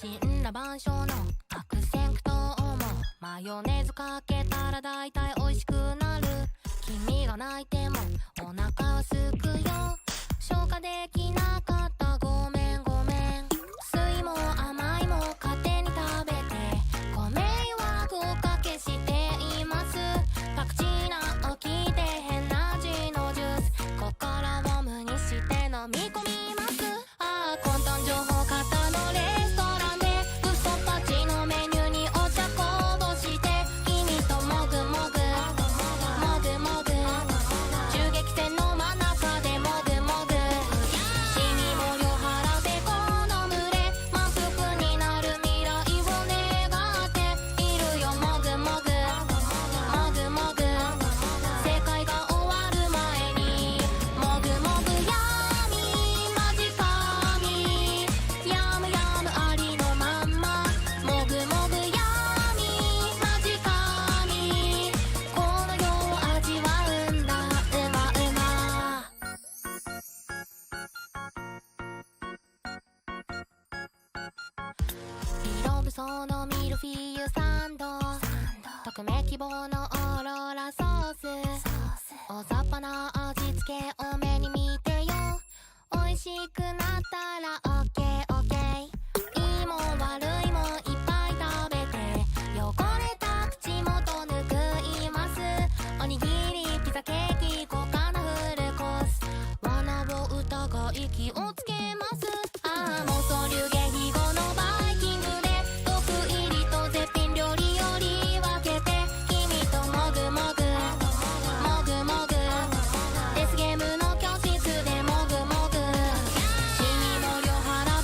死んだ晩鐘の悪戦苦闘もマヨネーズかけたら大体美味しくなる。君が泣いてもお腹はすくよ。消化できなかったごめんごめん。酸いも甘いも勝手に食べてご迷惑をおかけしています。パクチーナを聞いて変な味のジュース心を無にして飲み込みます。ああ混沌情報型のレストランで嘘っぱちのメニューにお茶こぼして君ともぐもぐもぐもぐ銃撃戦の真ん中でもぐもぐ死にも量払ってこの群れ満腹になる未来を願っているよ。もぐもぐもぐもぐ世界が終わる前にもぐもぐ闇マジ神やむやむありのまんまもぐもぐ闇マジ神この世を味わうんだうまうま。色無双のミルフィーユサンド匿名希望のオーロラソース大雑把な味付け多めに見てよ。美味しくなったらオッケーオッケー。いいも悪いもいっぱい食べて汚れた口元ぬくいます。おにぎりピザケーキ豪華なフルコース罠を疑い気をつけます。ああ妄想流言飛語のバイキングで毒入りと絶品料理より分けて君ともぐもぐもぐもぐデスゲームの教室でもぐもぐ死にも量払っ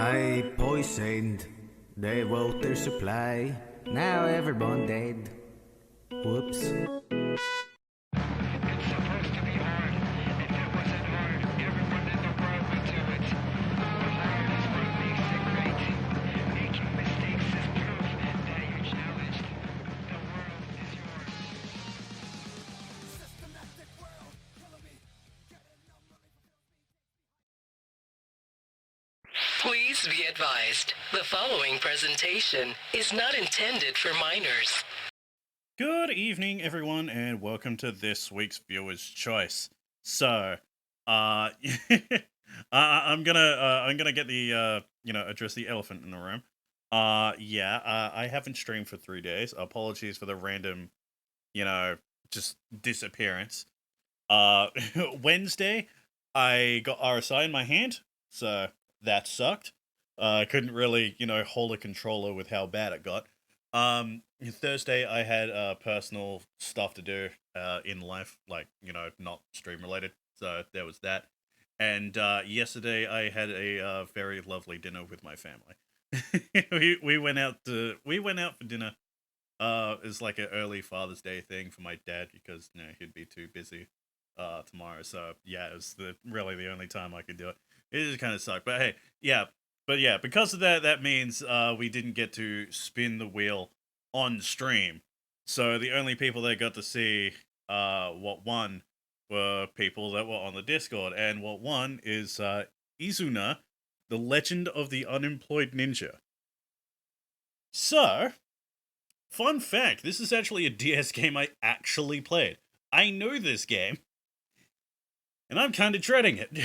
I poisoned the water supply. Now everyone dead. Whoops. Please be advised, the following presentation is not intended for minors. Good evening, everyone, and welcome to this week's Viewer's Choice. So, I'm gonna get the address the elephant in the room. I haven't streamed for 3 days. Apologies for the random, just disappearance. Wednesday, I got RSI in my hand, so that sucked. I couldn't really, hold a controller with how bad it got. Thursday, I had personal stuff to do in life, like, not stream related, so there was that. And yesterday, I had a very lovely dinner with my family. we went out for dinner. It's like an early Father's Day thing for my dad because he'd be too busy tomorrow. So yeah, it was really the only time I could do it. It just kind of sucked, but hey, yeah. But yeah, because of that, that means we didn't get to spin the wheel on stream. So the only people that got to see what won were people that were on the Discord, and what won is Izuna, the Legend of the Unemployed Ninja. So, fun fact, this is actually a DS game I actually played. I know this game, and I'm kind of dreading it.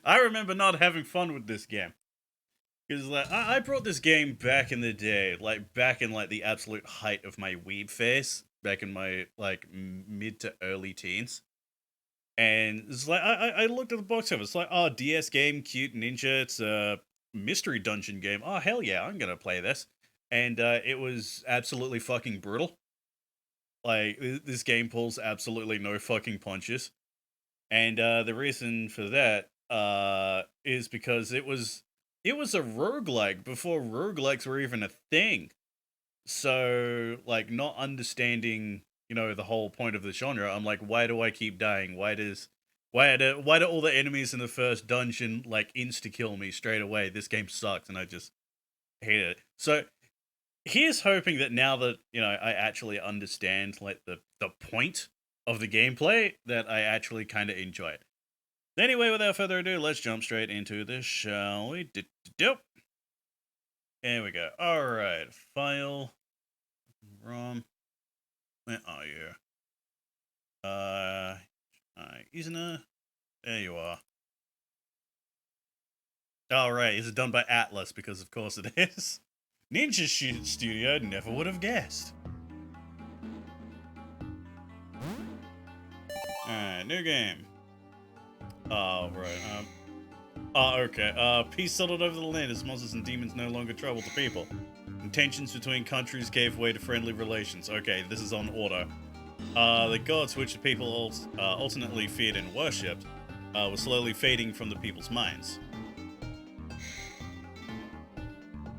I remember not having fun with this game. Because I brought this game back in the day, back in the absolute height of my weeb phase, back in my mid to early teens. And it's I looked at the box cover. It's like, oh, DS game, cute ninja. It's a mystery dungeon game. Oh, hell yeah, I'm gonna play this. And it was absolutely fucking brutal. This game pulls absolutely no fucking punches. And the reason for that is because it was a roguelike before roguelikes were even a thing. So, not understanding, the whole point of the genre, I'm like, why do I keep dying? Why do all the enemies in the first dungeon, insta-kill me straight away? This game sucks, and I just hate it. So, here's hoping that now that, I actually understand, the point of the gameplay, that I actually kind of enjoy it. Anyway, without further ado, let's jump straight into this, shall we? Here we go. Alright, file. ROM. Where are you? Izuna. There you are. Alright, is it done by Atlas? Because of course it is. Ninja Studio never would have guessed. Alright, new game. Oh, right. Okay. Peace settled over the land as monsters and demons no longer trouble the people. And tensions between countries gave way to friendly relations. Okay, this is on auto. The gods which the people alternately feared and worshipped were slowly fading from the people's minds.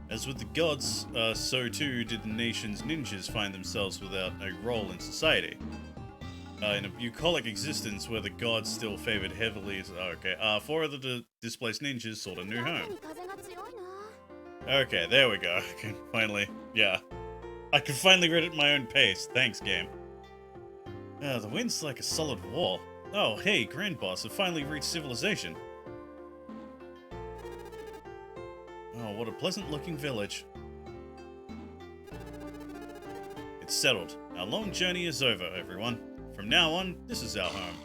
As with the gods, so too did the nation's ninjas find themselves without a role in society. In a bucolic existence where the gods still favored heavily. Okay, 4 of the displaced ninjas sought a new home. Okay, there we go. I can finally, I can finally read at my own pace. Thanks, game. The wind's like a solid wall. Oh, hey, Grand Boss, have finally reached civilization. Oh, what a pleasant-looking village. It's settled. Our long journey is over, everyone. From now on, this is our home.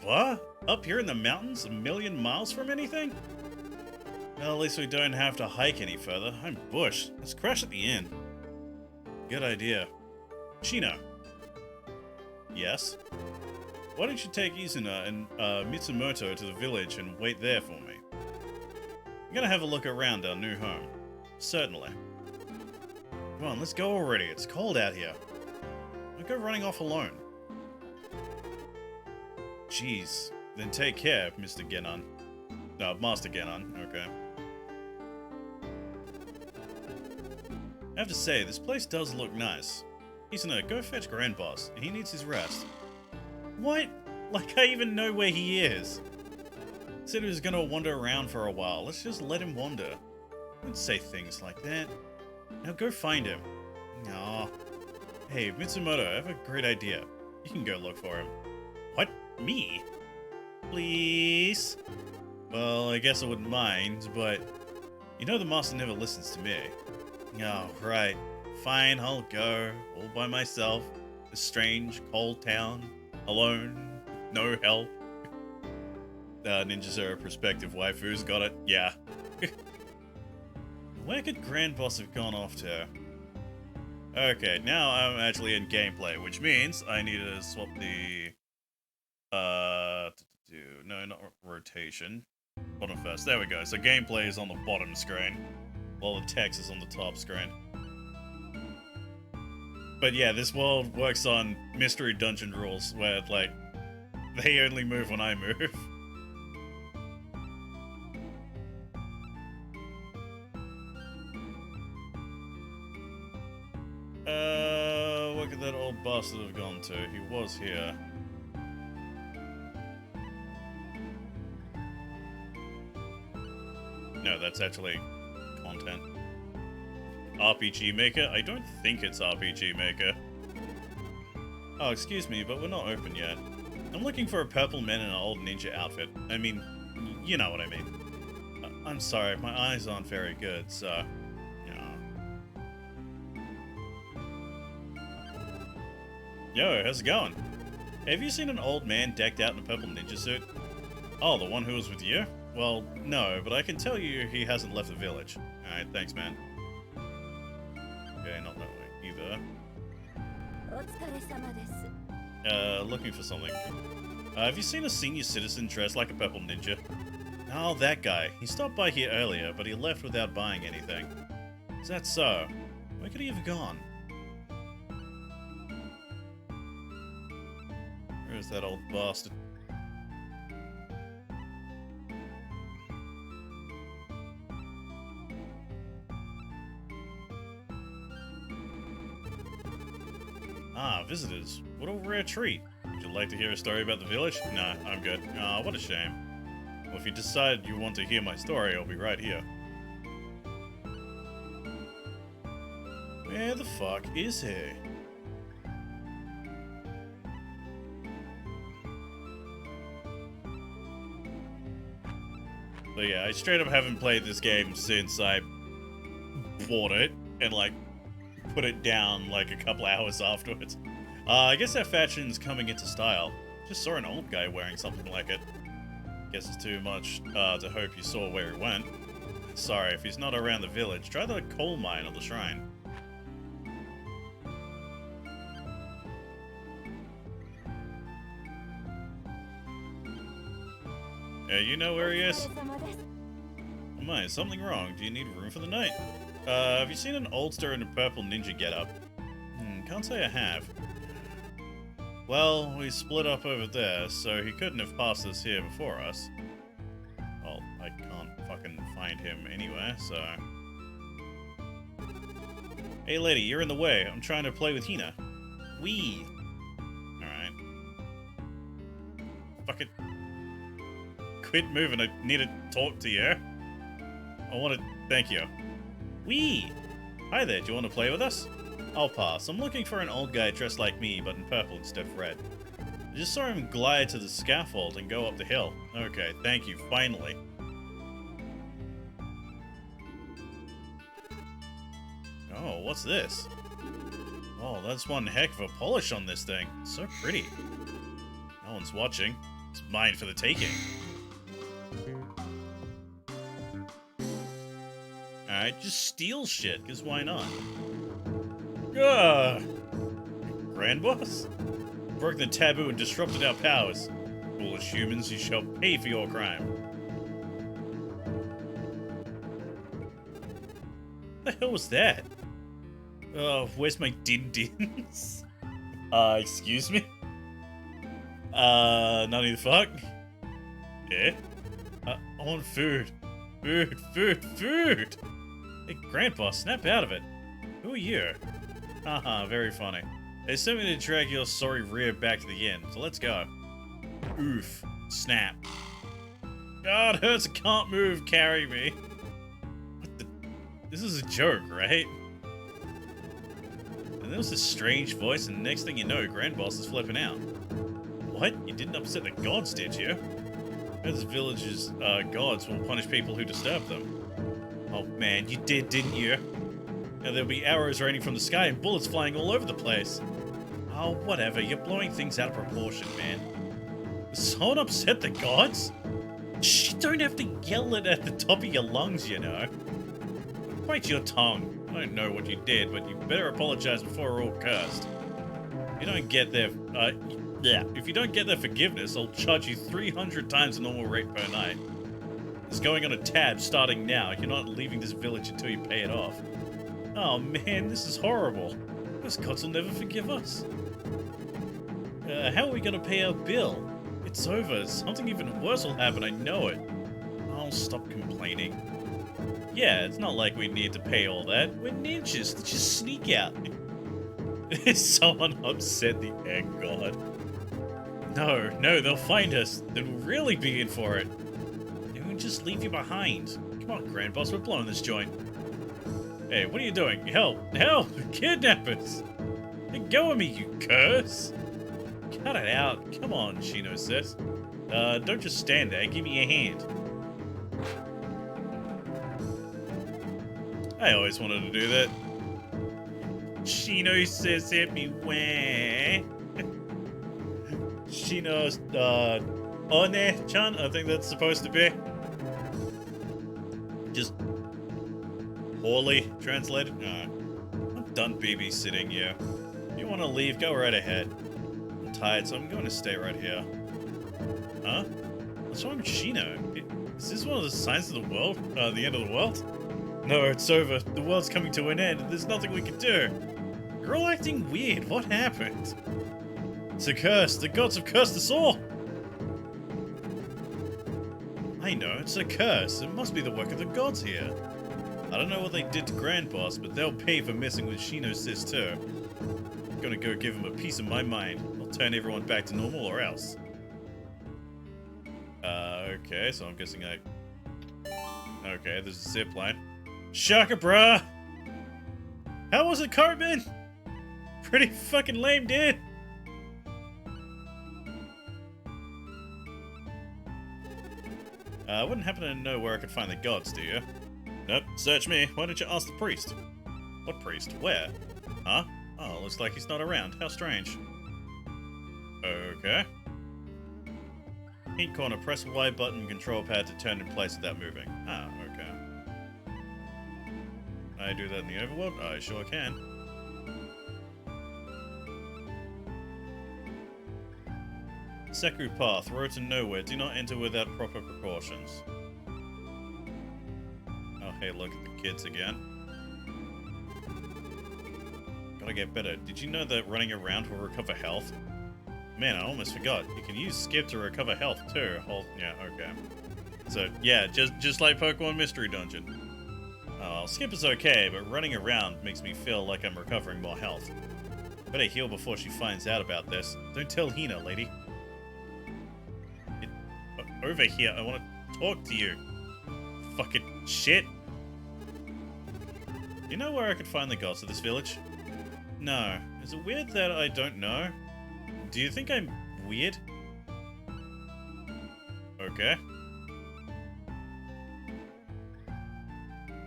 What? Up here in the mountains, 1,000,000 miles from anything? Well, at least we don't have to hike any further. I'm bush. Let's crash at the inn. Good idea. Chino. Yes? Why don't you take Izuna and Mitsumoto to the village and wait there for me? I'm gonna have a look around our new home. Certainly. Come on, let's go already. It's cold out here. Don't go running off alone. Jeez. Then take care, Mr. Genon. No, Master Genon. Okay. I have to say, this place does look nice. Izuna, go fetch Grand Boss. He needs his rest. What? Like I even know where he is. Said he was gonna wander around for a while. Let's just let him wander. Don't say things like that. Now go find him. Aw. Hey, Mitsumoto, I have a great idea. You can go look for him. What? Me? Please? Well, I guess I wouldn't mind, but you know the master never listens to me. Oh, right. Fine, I'll go. All by myself. A strange, cold town. Alone. No help. Ninjas are a prospective waifus. Got it? Yeah. Where could Grand Boss have gone off to? Okay, now I'm actually in gameplay, which means I need to swap the... No, not rotation. Bottom first. There we go. So gameplay is on the bottom screen, while the text is on the top screen. But yeah, this world works on mystery dungeon rules, where, like, they only move when I move. What could that old bastard have gone to? He was here. No, that's actually content. RPG Maker? I don't think it's RPG Maker. Oh, excuse me, but we're not open yet. I'm looking for a purple man in an old ninja outfit. I mean, you know what I mean. I'm sorry, my eyes aren't very good, so... Yo, how's it going? Have you seen an old man decked out in a purple ninja suit? Oh, the one who was with you? Well, no, but I can tell you he hasn't left the village. Alright, thanks, man. Okay, not that way either. Looking for something. Have you seen a senior citizen dressed like a purple ninja? Oh, that guy. He stopped by here earlier, but he left without buying anything. Is that so? Where could he have gone? Where's that old bastard? Ah, visitors. What a rare treat. Would you like to hear a story about the village? Nah, I'm good. Ah, what a shame. Well, if you decide you want to hear my story, I'll be right here. Where the fuck is he? But yeah, I straight up haven't played this game since I bought it and, like, put it down, like, a couple hours afterwards. I guess that fashion's coming into style. Just saw an old guy wearing something like it. Guess it's too much to hope you saw where he went. Sorry, if he's not around the village, try the coal mine or the shrine. Yeah, you know where he is? Oh my, is something wrong? Do you need room for the night? Have you seen an oldster in a purple ninja getup? Can't say I have. Well, we split up over there, so he couldn't have passed us here before us. Well, I can't fucking find him anywhere, so... Hey lady, you're in the way. I'm trying to play with Hina. Wee! Alright. Fuck it. Quit moving, I need to talk to you. I want to... Thank you. Wee! Hi there, do you want to play with us? I'll pass. I'm looking for an old guy dressed like me, but in purple instead of red. I just saw him glide to the scaffold and go up the hill. Okay, thank you, finally. Oh, what's this? Oh, that's one heck of a polish on this thing. It's so pretty. No one's watching. It's mine for the taking. Alright, just steal shit, because why not? Ugh! Grand Boss? Broke the taboo and disrupted our powers. Foolish humans, you shall pay for your crime. What the hell was that? Oh, where's my din-dins? Excuse me? None of the fuck? Yeah? I want food. Food, food, food! Hey, Grandpa, snap out of it. Who are you? Haha, very funny. They sent me to drag your sorry rear back to the inn, so let's go. Oof. Snap. God, it hurts, I can't move, carry me. What the? This is a joke, right? And there was this strange voice, and the next thing you know, Grandboss is flipping out. What? You didn't upset the gods, did you? This village's gods will punish people who disturb them. Oh man, you did, didn't you? Now there'll be arrows raining from the sky and bullets flying all over the place. Oh, whatever, you're blowing things out of proportion, man. Did someone upset the gods? Shh, you don't have to yell it at the top of your lungs, you know. Bite your tongue. I don't know what you did, but you better apologize before we're all cursed. If you don't get their, if you don't get their forgiveness, I'll charge you 300 times the normal rate per night. It's going on a tab starting now. You're not leaving this village until you pay it off. Oh man, this is horrible. Those gods will never forgive us. How are we gonna pay our bill? It's over. Something even worse will happen, I know it. I'll stop complaining. Yeah, it's not like we need to pay all that. We're ninjas. Let's just sneak out. Is someone upset the egg god? No, they'll find us. Then we'll really be in for it. And we'll just leave you behind. Come on, Grandboss, we're blowing this joint. Hey, what are you doing? Help! Help! Kidnappers! Let go of me, you curse! Cut it out. Come on, Shino sis. Don't just stand there. Give me a hand. I always wanted to do that. Shino says hit me where? Shino's, One-chan, I think that's supposed to be. Just poorly translated. I'm done babysitting you. If you want to leave, go right ahead. I'm tired, so I'm going to stay right here. Huh? What's wrong with Shino? Is this one of the signs of the world? The end of the world? No, it's over. The world's coming to an end, and there's nothing we can do. You're all acting weird. What happened? It's a curse. The gods have cursed us all. I know, it's a curse. It must be the work of the gods here. I don't know what they did to Grandboss, but they'll pay for messing with Shino sis too. I'm gonna go give him a piece of my mind. I'll turn everyone back to normal or else. Okay, so I'm guessing okay, there's a zip line. Shaka, bruh! How was it, Cartman? Pretty fucking lame, dude. I wouldn't happen to know where I could find the gods, do you? Nope, search me. Why don't you ask the priest? What priest? Where? Huh? Oh, looks like he's not around. How strange. Okay. Heat corner, press Y button, control pad to turn in place without moving. Ah, okay. Can I do that in the overworld? I sure can. Seku path, road to nowhere. Do not enter without proper precautions. Oh, hey, look at the kids again. Gotta get better. Did you know that running around will recover health? Man, I almost forgot. You can use skip to recover health too. Yeah, okay. So, yeah, just like Pokemon Mystery Dungeon. Oh, skip is okay, but running around makes me feel like I'm recovering more health. Better heal before she finds out about this. Don't tell Hina, lady. Over here, I want to talk to you. Fucking shit. You know where I could find the gods of this village? No. Is it weird that I don't know? Do you think I'm weird? Okay.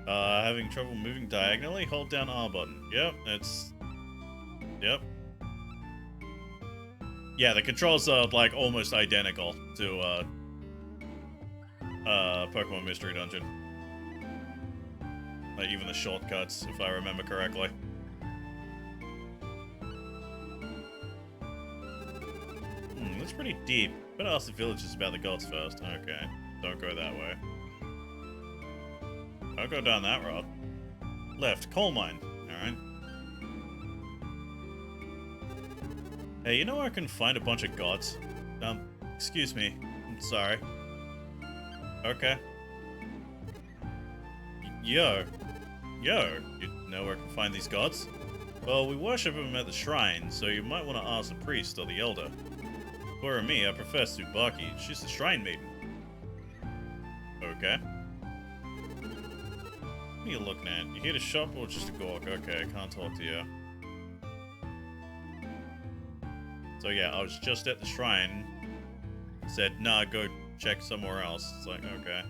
Having trouble moving diagonally? Hold down R button. Yep, that's... Yep. Yeah, the controls are, like, almost identical to, Pokemon Mystery Dungeon. Like, even the shortcuts, if I remember correctly. That's pretty deep. Better ask the villagers about the gods first. Okay, don't go that way. Don't go down that road. Left, coal mine. Alright. Hey, you know where I can find a bunch of gods? Excuse me. I'm sorry. Okay. Yo. Yo, you know where I can find these gods? Well, we worship them at the shrine, so you might want to ask the priest or the elder. For me, I prefer Tsubaki. She's the shrine maiden. Okay. What are you looking at? You here to shop or just a gawk? Okay, I can't talk to you. So yeah, I was just at the shrine. Said, nah, go check somewhere else. It's like, okay.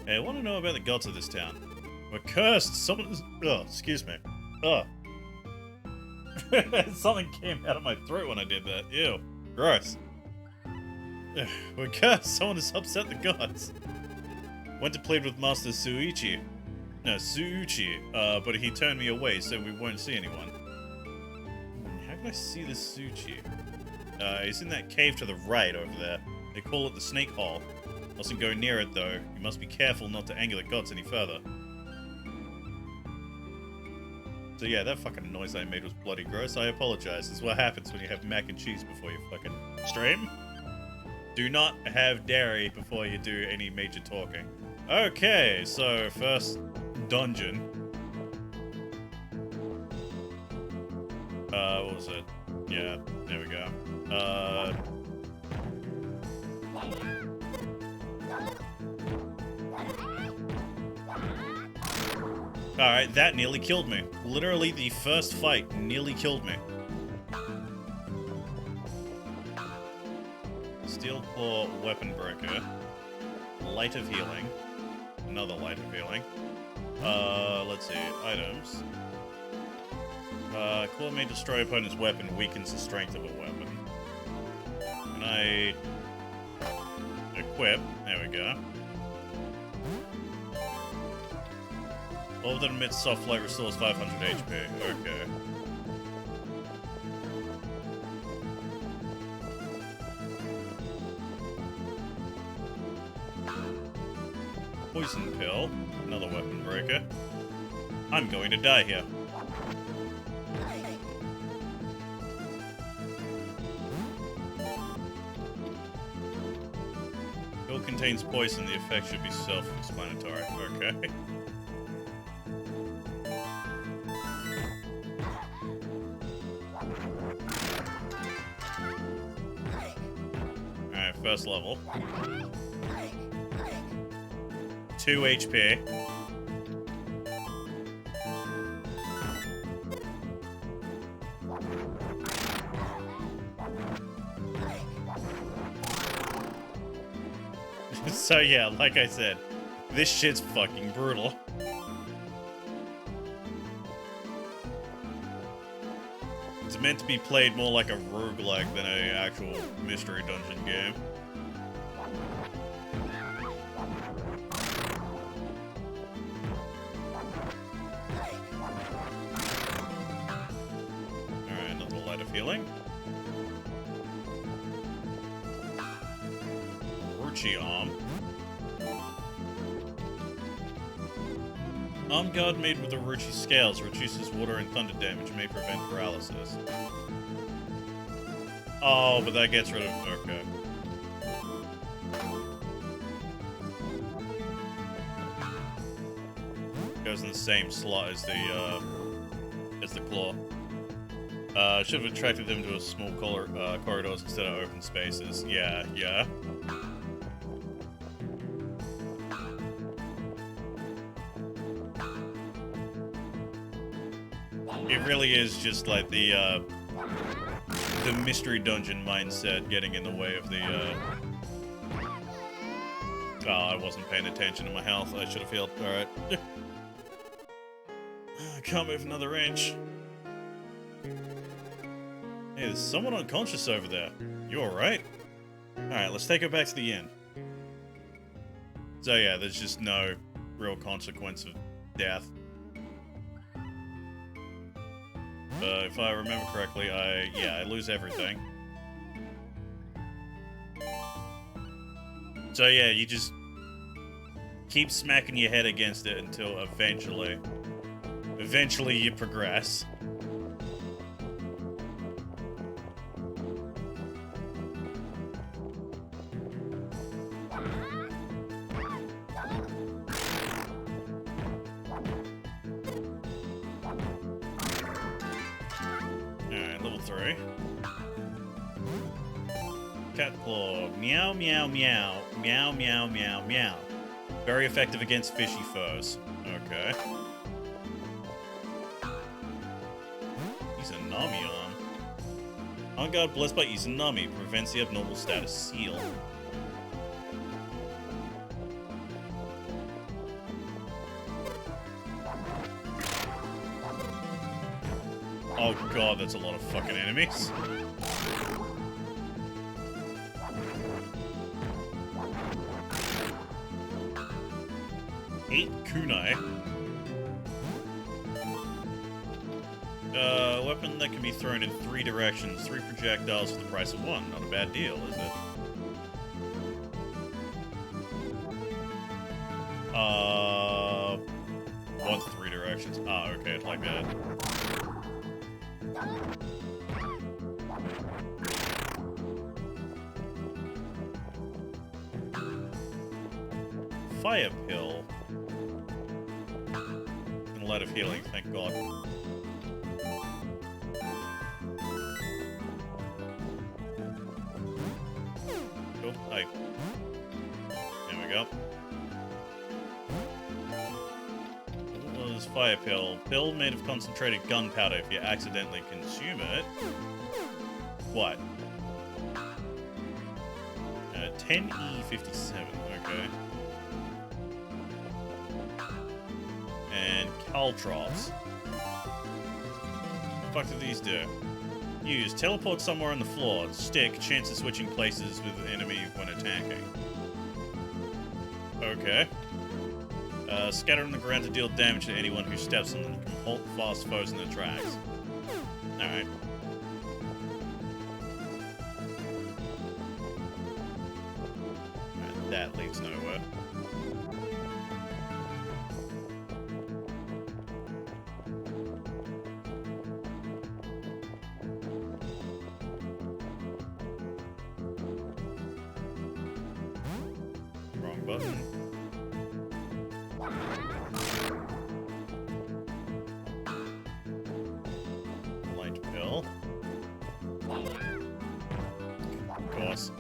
Hey, I want to know about the gods of this town. We're cursed! Someone... Oh, excuse me. Oh. Something came out of my throat when I did that. Ew. Gross. We're cursed! Someone has upset the gods. Went to plead with Master Suichi. No, Suuchi. But he turned me away, so we won't see anyone. How can I see this Suichi? He's in that cave to the right over there. They call it the Snake Hole. Mustn't go near it, though. You must be careful not to anger the gods any further. So yeah, that fucking noise I made was bloody gross. I apologize. This is what happens when you have mac and cheese before you fucking stream. Do not have dairy before you do any major talking. Okay, so first dungeon. What was it? Yeah, there we go. Alright, that nearly killed me. Literally, the first fight nearly killed me. Steel Claw Weapon Breaker. Light of Healing. Another Light of Healing. Let's see. Items. Claw may destroy opponent's weapon, weakens the strength of a weapon. Can I... equip? There we go. All that emits soft light restores 500 HP. Okay. Poison Pill. Another weapon breaker. I'm going to die here. Pill contains poison. The effect should be self-explanatory. Okay. Alright, first level. 2 HP. So yeah, like I said, this shit's fucking brutal. It's meant to be played more like a roguelike than an actual mystery dungeon game. Alright, another light of healing. Ruchi Arm. Arm guard made with the Ruchi scales reduces water and thunder damage, may prevent paralysis. Oh, but that gets rid of... okay. Goes in the same slot as the claw. Should have attracted them to a small corridors instead of open spaces. Yeah, yeah. It really is just like the mystery dungeon mindset getting in the way of the, Oh, I wasn't paying attention to my health. I should have healed. Alright. I can't move another inch. Hey, there's someone unconscious over there. You alright? Alright, let's take her back to the inn. So yeah, there's just no real consequence of death. If I remember correctly, I lose everything. So yeah, you just keep smacking your head against it until eventually you progress. 3. Cat claw. Meow, meow, meow. Meow, meow, meow, meow. Very effective against fishy foes. Okay. Izunami arm. On guard blessed by Izunami prevents the abnormal status seal. Oh god, that's a lot of fucking enemies. Eight kunai. Weapon that can be thrown in 3 directions. 3 projectiles for the price of 1. Not a bad deal, is it? What's 3 directions? Ah, okay, like that. Fire pill. And a lot of healing, thank god. Cool. Hey. There we go. What is fire pill? Pill made of concentrated gunpowder. If you accidentally consume it. What? 10E57. Okay. And caltrops. What the fuck do these do? Use. Teleport somewhere on the floor. Stick. Chance of switching places with the enemy when attacking. Okay. Scatter on the ground to deal damage to anyone who steps on them. Can halt fast foes in their tracks. Alright. Alright, that leads nowhere. Wrong button. Light pill. Of course.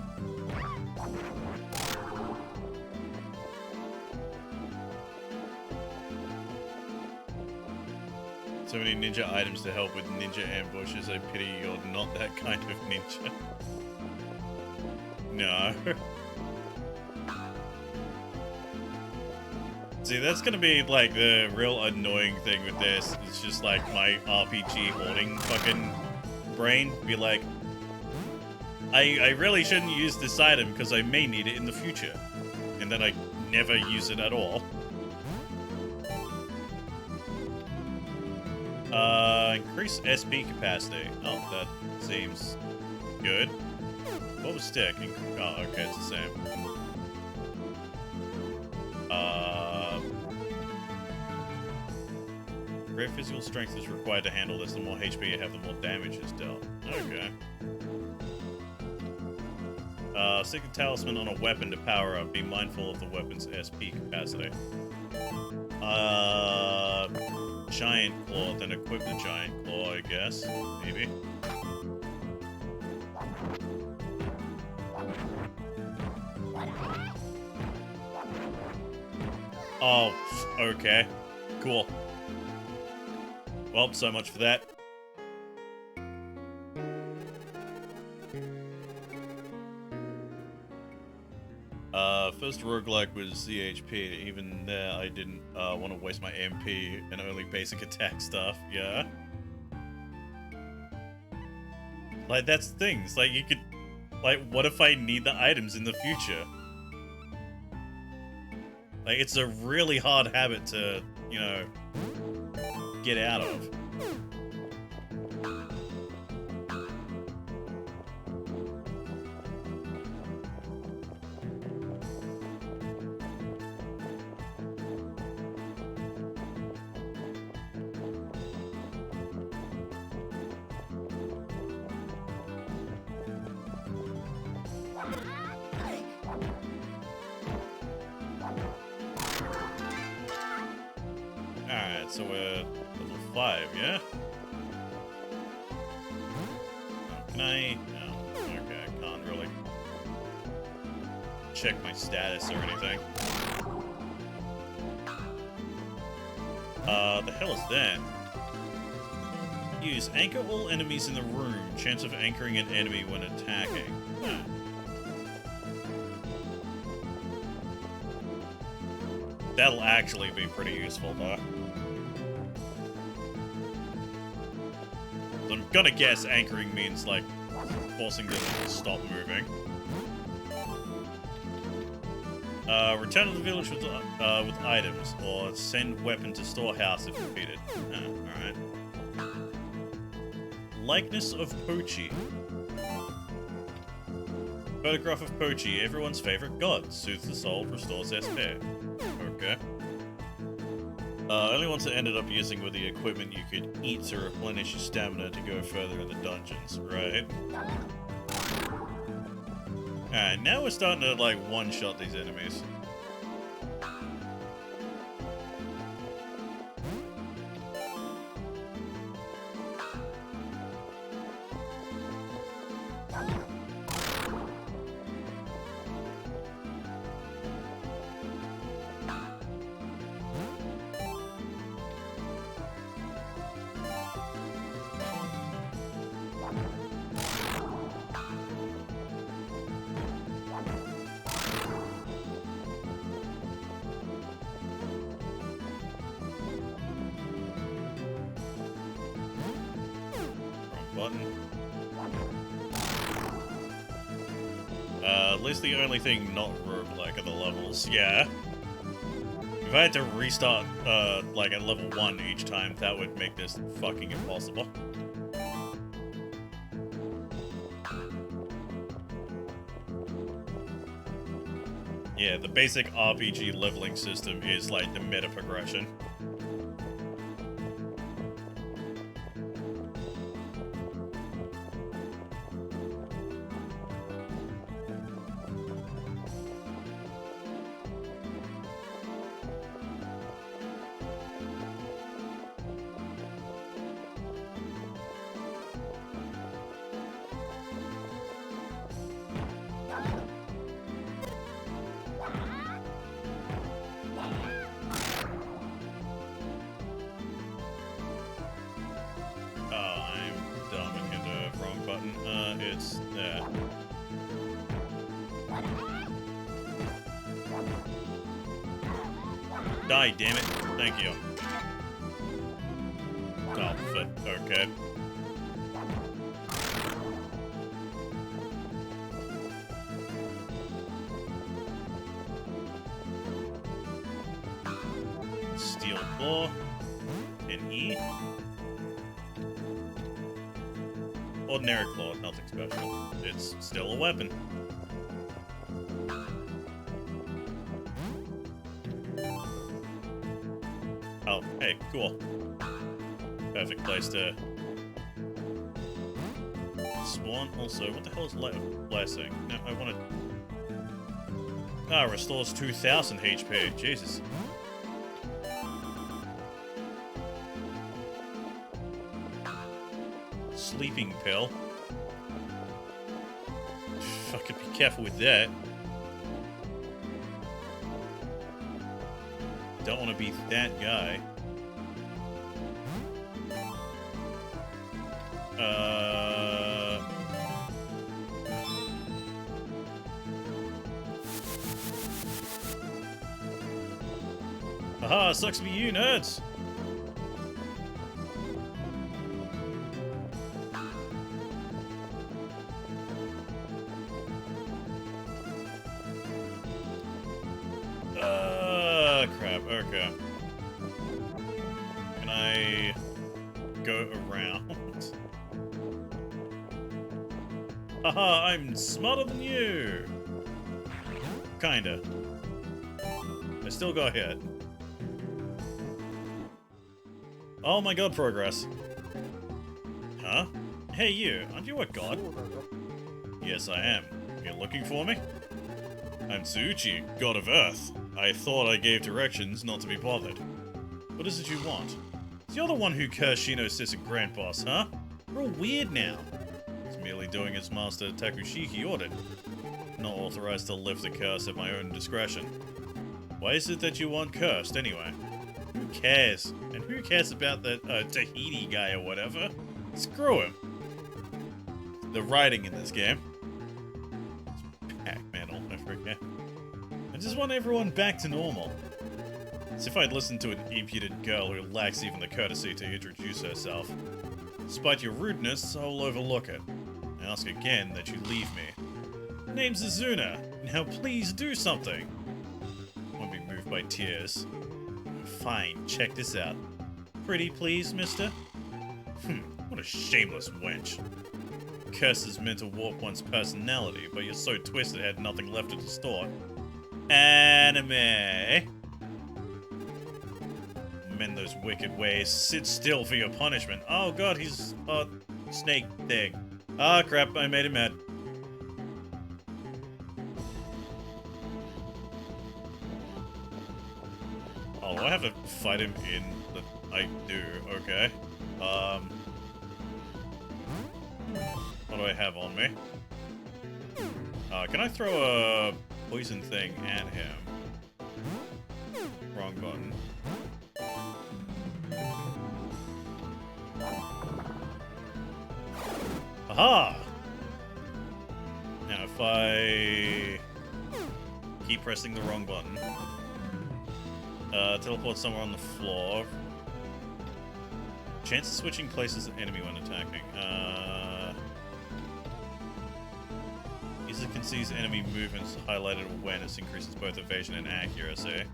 So many ninja items to help with ninja ambushes. I pity you're not that kind of ninja. No. See, that's gonna be, like, the real annoying thing with this. It's just, like, my RPG hoarding fucking brain be like, I really shouldn't use this item because I may need it in the future. And then I never use it at all. Increase SP capacity. Oh, that seems good. What was stick? Oh, okay, it's the same. Great physical strength is required to handle this. The more HP you have, the more damage is dealt. Okay. Stick a talisman on a weapon to power up. Be mindful of the weapon's SP capacity. Giant claw, then equip the giant claw, I guess. Maybe. Oh, okay. Cool. Well, so much for that. First roguelike was CHP. Even there, I didn't want to waste my MP and only basic attack stuff. Yeah. Like, that's things. Like, you could... Like, what if I need the items in the future? Like, it's a really hard habit to, you know, get out of. Alright, so we're level 5, yeah? Can I? No. Okay, I can't really check my status or anything. The hell is that? Use anchor all enemies in the room. Chance of anchoring an enemy when attacking. Huh. That'll actually be pretty useful, though. I'm gonna guess anchoring means, like, forcing them to stop moving. Return to the village with items, or send weapon to storehouse if defeated. Alright. Likeness of Pochi. Photograph of Pochi, everyone's favorite god. Soothes the soul, restores SP. Okay. Only ones that ended up using were the equipment you could eat to replenish your stamina to go further in the dungeons, right? Alright, now we're starting to, like, one-shot these enemies. Button. At least the only thing not roguelike are the levels. Yeah. If I had to restart, like at level 1 each time, that would make this fucking impossible. Yeah, the basic RPG leveling system is like the meta progression. It's that. Die, damn it. Thank you. Oh, but okay. Steel claw. And E. Ordinary claw, nothing special. It's still a weapon. Oh, hey, cool. Perfect place to spawn. Also, what the hell is blessing? No, I want to... Ah, restores 2,000 HP. Jesus. Sleeping pill. Fucking be careful with that. Don't want to be that guy. Haha, sucks for you, nerds! Crap, okay. Can I go around? Haha, I'm smarter than you! Kinda. I still got hit. Oh my god, progress. Huh? Hey you, aren't you a god? Yes, I am. You're looking for me? I'm Tsuchi, god of Earth. I thought I gave directions not to be bothered. What is it you want? You're the one who cursed Shino's sister Grand Boss, huh? We're all weird now. It's merely doing as Master Takushiki ordered. Not authorized to lift the curse at my own discretion. Why is it that you want cursed, anyway? Who cares? And who cares about that Tahiti guy or whatever? Screw him. The writing in this game. Pac-Man all over again. I just want everyone back to normal. As if I'd listen to an impudent girl who lacks even the courtesy to introduce herself. Despite your rudeness, I'll overlook it. I ask again that you leave me. My name's Izuna. Now please do something. I won't be moved by tears. Fine, check this out. Pretty please, mister? What a shameless wench. Curse is meant to warp one's personality, but you're so twisted it had nothing left to distort. Anime. Mend those wicked ways. Sit still for your punishment. Oh god, he's a snake thing. Ah, crap, I made him mad. Oh, do I have to fight him in the... I do, okay. What do I have on me? Can I throw a poison thing at him? Wrong button. Aha! Now if I keep pressing the wrong button, teleport somewhere on the floor. Chance of switching places with enemy when attacking. User can seize enemy movements. Highlighted awareness increases both evasion and accuracy.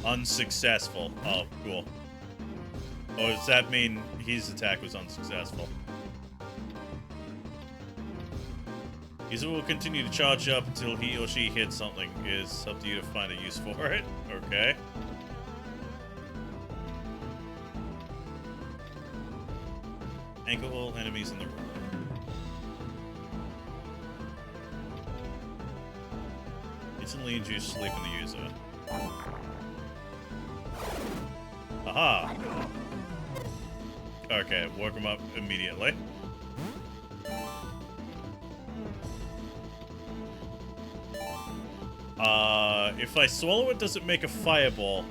Unsuccessful. Oh, cool. Oh, does that mean his attack was unsuccessful? User will continue to charge up until he or she hits something. It's up to you to find a use for it. Okay. Anchor all enemies in the room. Instantly induce sleep in the user. Aha! Okay, woke him up immediately. If I swallow it, does it make a fireball?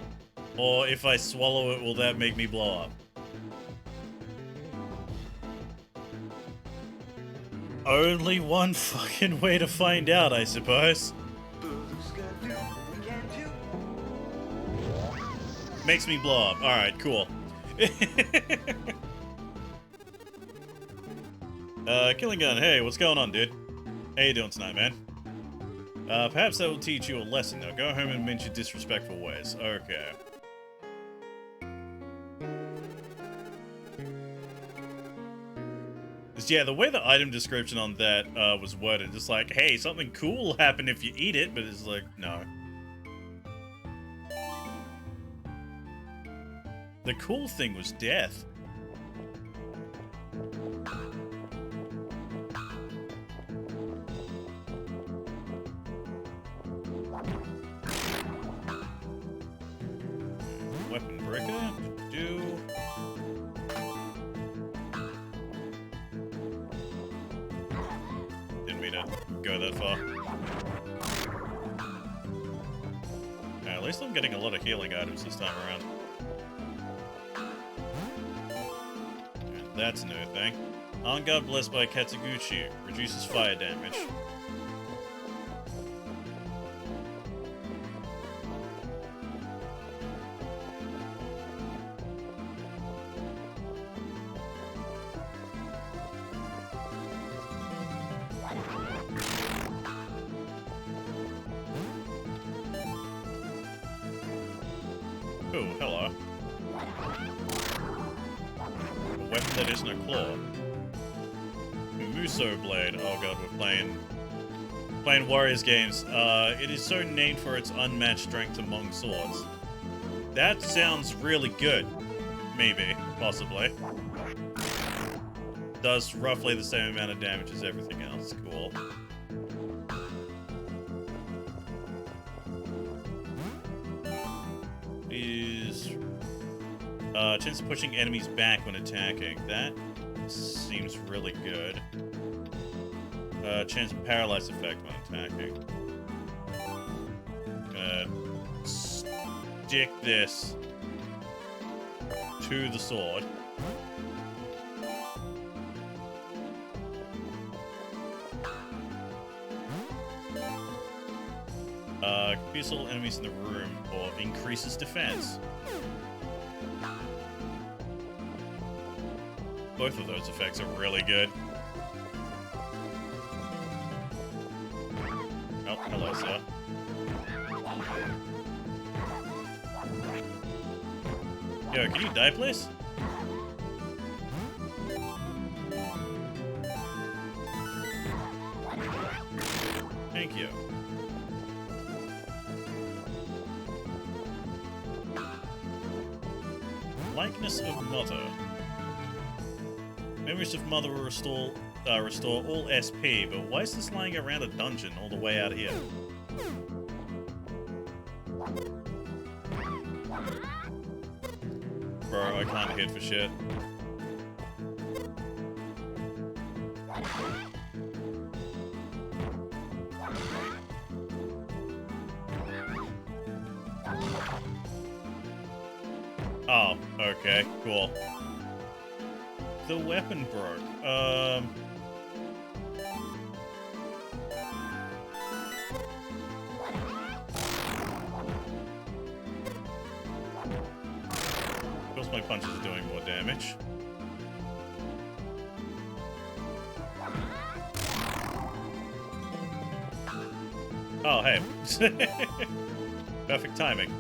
Or if I swallow it, will that make me blow up? Only one fucking way to find out, I suppose. Makes me blow up. Alright, cool. Killing Gun, hey, what's going on, dude? How you doing tonight, man? Perhaps that will teach you a lesson. Now go home and mend your disrespectful ways. Okay. Yeah, the way the item description on that was worded, just like, hey, something cool will happen if you eat it, but it's like, no. The cool thing was death. Weapon breaker? Do. Didn't mean to go that far. At least I'm getting a lot of healing items this time around. And that's a new thing. On God blessed by Katsuguchi. Reduces fire damage. Oh, hello. A weapon that isn't a claw. Muso Blade. Oh god, we're playing Warriors games. It is so named for its unmatched strength among swords. That sounds really good. Maybe. Possibly. Does roughly the same amount of damage as everything else. Cool. Is Chance of pushing enemies back when attacking. That seems really good. Chance of paralyze effect when attacking. Gonna stick this to the sword. Confuse all enemies in the room or increases defense. Both of those effects are really good. Oh, hello, sir. Yo, can you die, please? Thank you. Likeness of Mother. Memories of Mother will restore all SP, but why is this lying around a dungeon all the way out here? Bro, I can't hit for shit. Oh, okay, cool. The weapon broke. Of course my punches are doing more damage. Oh, hey. Perfect timing.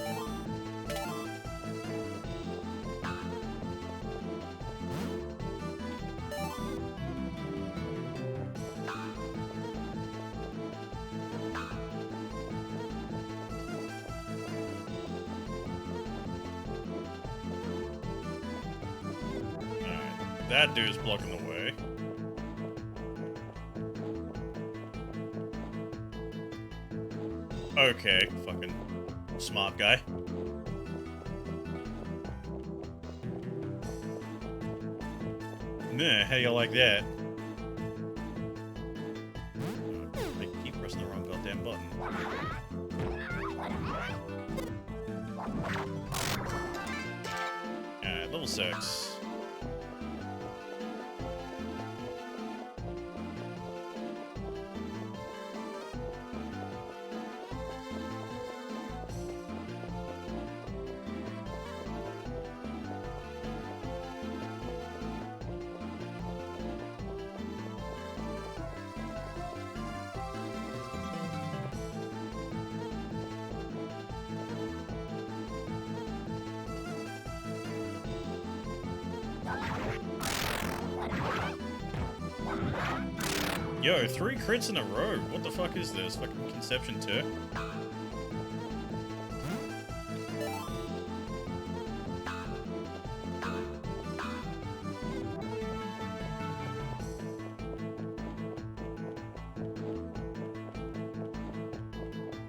That dude's blocking the way. Okay, fucking smart guy. Nah, how you like that? I keep pressing the wrong goddamn button. Alright, level 6. Yo, 3 crits in a row. What the fuck is this? Fucking Conception 2?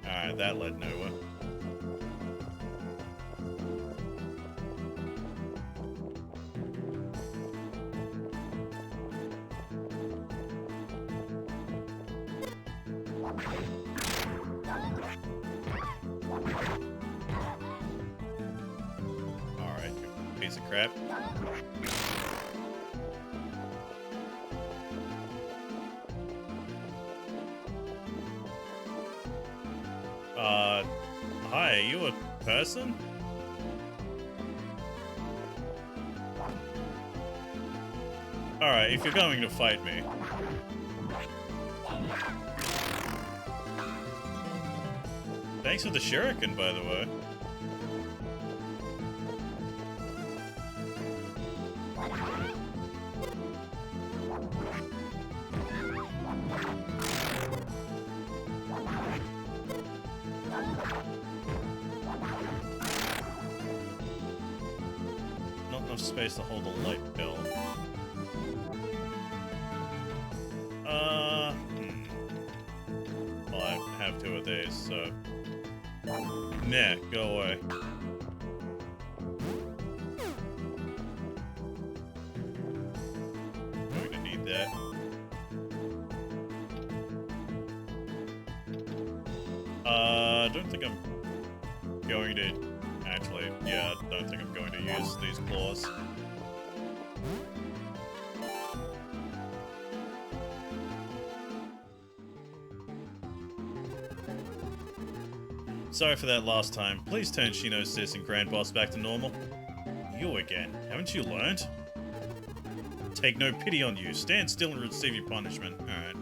Alright, that led nowhere. Alright, piece of crap. Hi, are you a person? Alright, if you're going to fight me. Thanks for the shuriken, by the way. Not enough space to hold a light bill. Well, I have 2 of these, so... Nah, go away. there. I don't think I'm going to... Actually, yeah, I don't think I'm going to use these claws. Sorry for that last time. Please turn Shino's sis and Grand Boss back to normal. You again. Haven't you learned? Take no pity on you. Stand still and receive your punishment. Alright.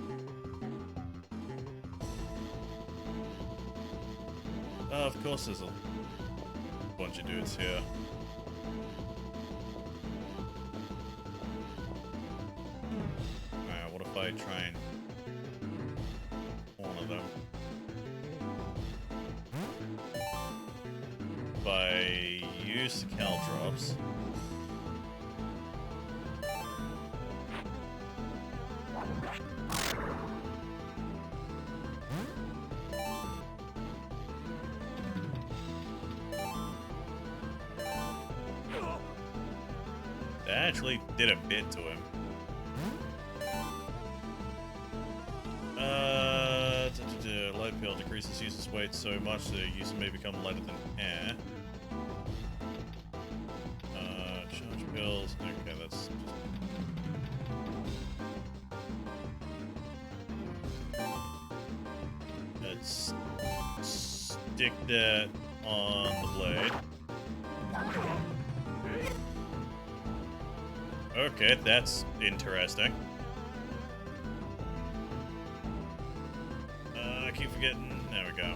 Of course there's a bunch of dudes here. Alright, what if I try and corner them? If I use the Caltrops. That actually did a bit to him. Light pill decreases user's weight so much that the user may become lighter than air. Charge pills. Okay, that's just... Let's stick that on the blade. Okay, that's interesting. I keep forgetting. There we go.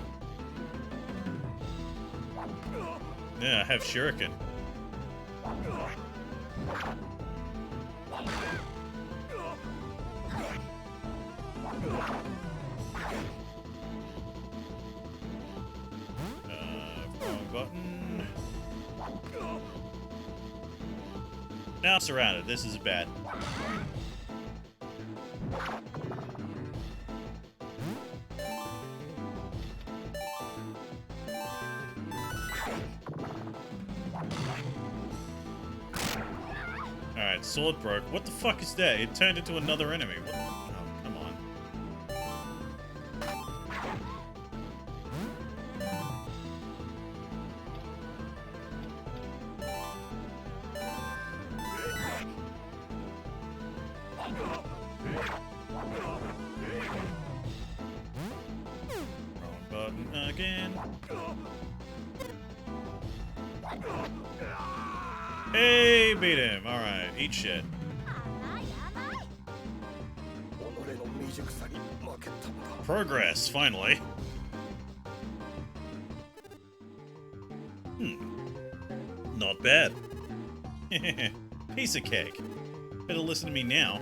Yeah, I have Shuriken. Wrong button. Now surrounded. This is bad. Alright, sword broke. What the fuck is that? It turned into another enemy. What? Oh, come on. Wrong button again. Hey, beat him. Alright, eat shit. Progress, finally. Not bad. Piece of cake. Better listen to me now.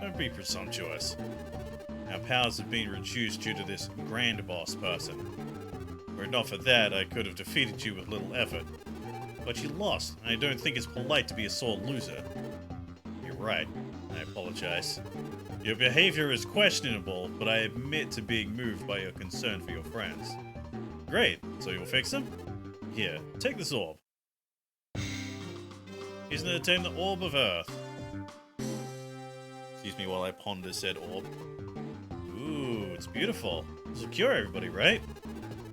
Don't be presumptuous. Our powers have been reduced due to this Grand Boss person. Were it not for that, I could have defeated you with little effort. But you lost, and I don't think it's polite to be a sore loser. You're right. I apologize. Your behavior is questionable, but I admit to being moved by your concern for your friends. Great, so you'll fix them? Here, take this orb. Isn't it attain the Orb of Earth? Excuse me while I ponder said orb. Ooh, it's beautiful. This will cure everybody, right?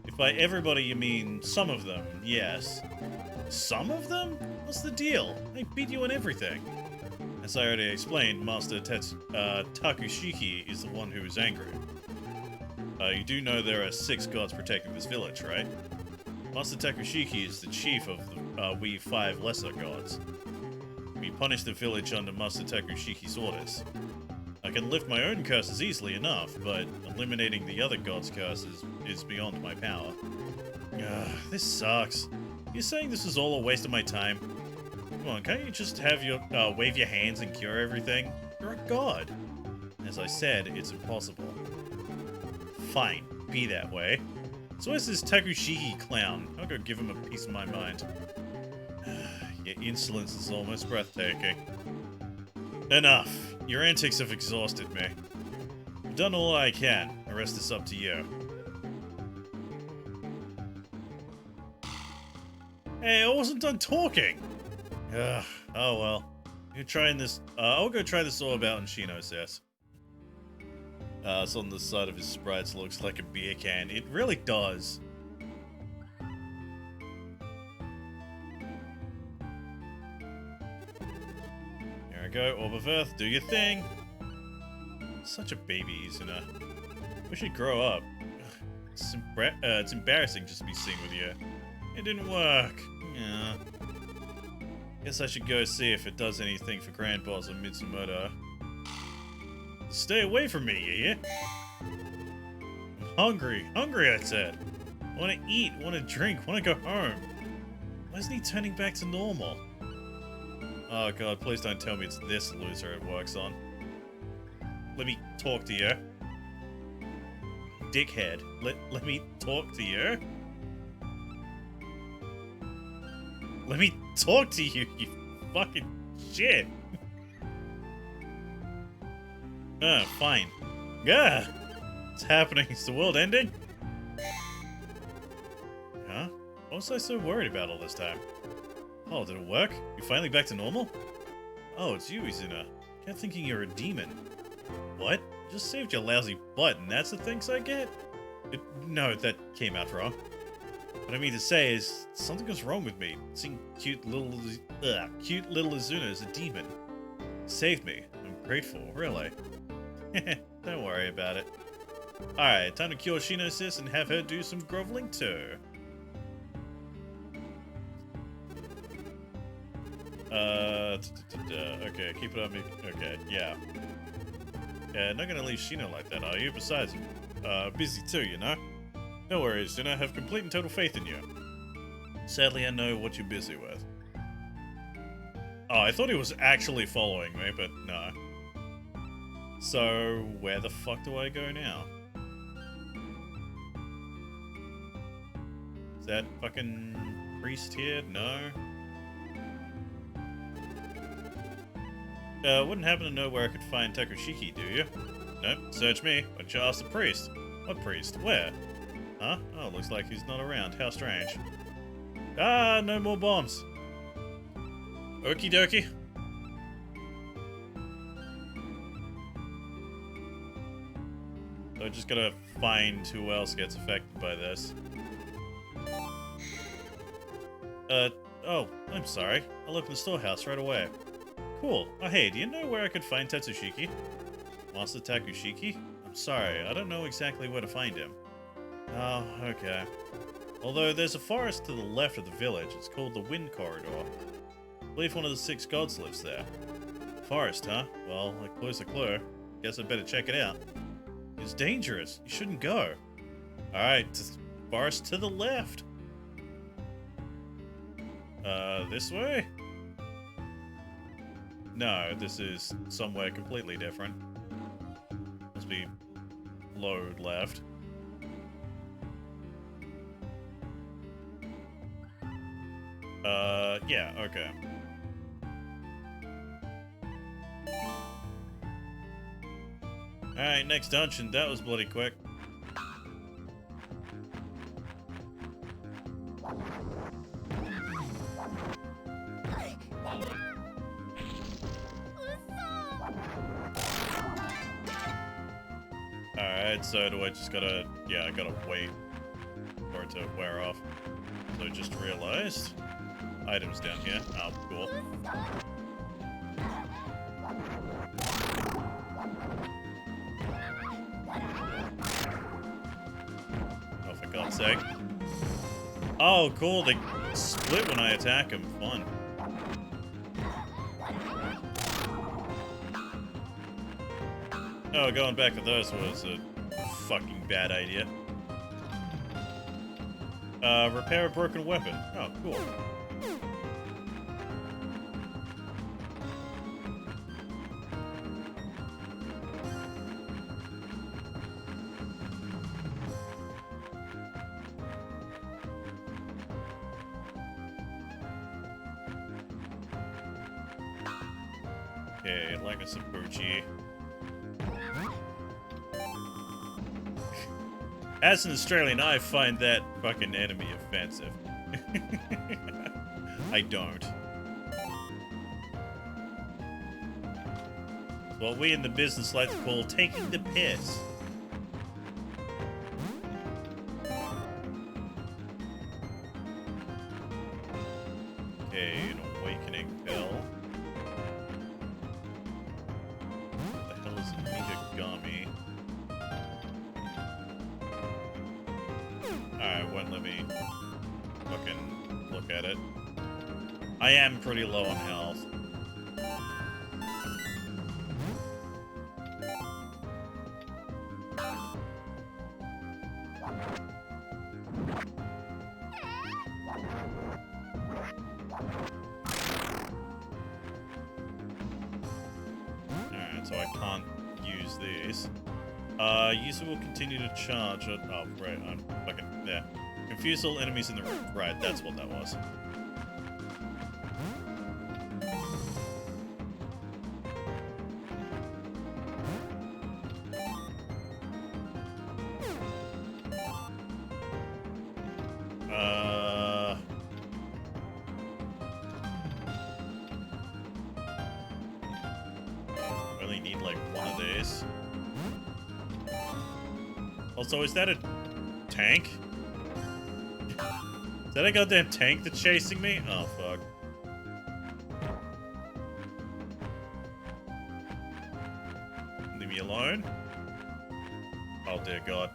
If by everybody you mean some of them, yes. Some of them? What's the deal? I beat you on everything. As I already explained, Master Takushiki is the one who is angry. You do know there are 6 gods protecting this village, right? Master Takushiki is the chief of the we 5 lesser gods. We punish the village under Master Takushiki's orders. I can lift my own curses easily enough, but eliminating the other gods' curses is beyond my power. This sucks. You're saying this is all a waste of my time? Come on, can't you just have your wave your hands and cure everything? You're a god. As I said, it's impossible. Fine, be that way. So where's this Takushiki clown? I'll go give him a piece of my mind. Your insolence is almost breathtaking. Enough. Your antics have exhausted me. I've done all I can. The rest is up to you. Hey, I wasn't done talking! Ugh, oh well. You're trying this. I'll go try this orb out in Shino says. It's on the side of his sprites. Looks like a beer can. It really does. There we go. Orb of Earth. Do your thing. Such a baby, Izuna. We should grow up. It's embarrassing just to be seen with you. It didn't work. Yeah. Guess I should go see if it does anything for Grand Boss or Mitsumoto. Stay away from me, you hear? I'm hungry. Hungry, I said. Want to eat, want to drink, want to go home. Why isn't he turning back to normal? Oh god, please don't tell me it's this loser it works on. Let me talk to you. Dickhead. Let me talk to you. Let me talk to you, you fucking shit. Fine. Yeah. What's happening? Is the world ending? Huh? What was I so worried about all this time? Oh, did it work? You finally back to normal? Oh, it's you, Izuna. Kept thinking you're a demon. What? Just saved your lousy butt, and that's the thanks I get? No, that came out wrong. What I mean to say is, something was wrong with me. Seeing cute little Izuna as a demon. Saved me. I'm grateful, really. Don't worry about it. Alright, time to cure Shino sis and have her do some groveling too. Okay, keep it on me. Okay, yeah. Yeah, not gonna leave Shino like that, are you? Besides, busy too, you know? No worries, Izuna. I have complete and total faith in you. Sadly, I know what you're busy with. Oh, I thought he was actually following me, but no. So, where the fuck do I go now? Is that fucking priest here? No. Wouldn't happen to know where I could find Takushiki, do you? Nope, search me. Why don't you ask the priest? What priest? Where? Huh? Oh, looks like he's not around. How strange. Ah, no more bombs. Okie dokie. So I just gotta find who else gets affected by this. Oh, I'm sorry. I'll open the storehouse right away. Cool. Oh, hey, do you know where I could find Tetsushiki? Master Takushiki? I'm sorry, I don't know exactly where to find him. Oh, okay. Although there's a forest to the left of the village. It's called the Wind Corridor. I believe one of the 6 gods lives there. Forest, huh? Well, a clue's a clue. Guess I'd better check it out. It's dangerous. You shouldn't go. Alright, forest to the left. This way? No, this is somewhere completely different. Must be load left. Yeah, okay. Alright, next dungeon. That was bloody quick. Alright, so do I just gotta... Yeah, I gotta wait for it to wear off. So I just realized... Items down here. Oh, cool. Oh, for God's sake. Oh, cool. They split when I attack them. Fun. Oh, going back to those was a fucking bad idea. Repair a broken weapon. Oh, cool. Okay, like a Sabuchi. As an Australian, I find that fucking enemy offensive. I don't. What we in the business like to call taking the piss. Okay, an awakening bell. What the hell is a Mikagami? Alright, won't let me fucking look at it. I am pretty low on health. Alright, so I can't use these. User will continue to charge. Oh, right, I'm fucking there. Confuse all enemies in the room. Right, that's what that was. Only need like one of these. Also, is that a tank? Is that a goddamn tank that's chasing me? Oh, fuck. Leave me alone. Oh, dear God.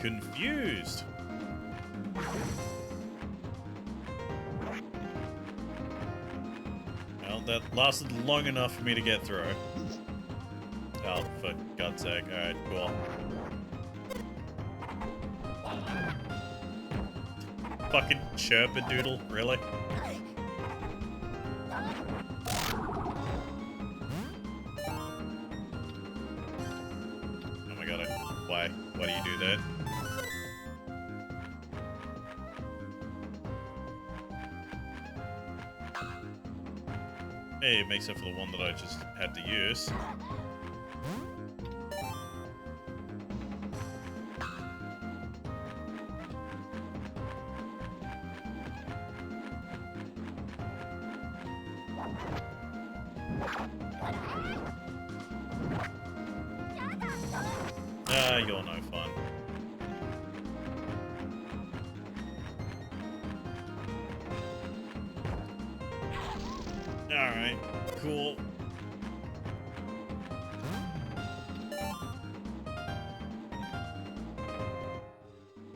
Confused. Well, that lasted long enough for me to get through. Oh, for God's sake. Alright, cool. Fucking chirpadoodle, really? Oh my god, why? Why do you do that? Hey, it makes up for the one that I just had to use. You're no fun. Alright, cool.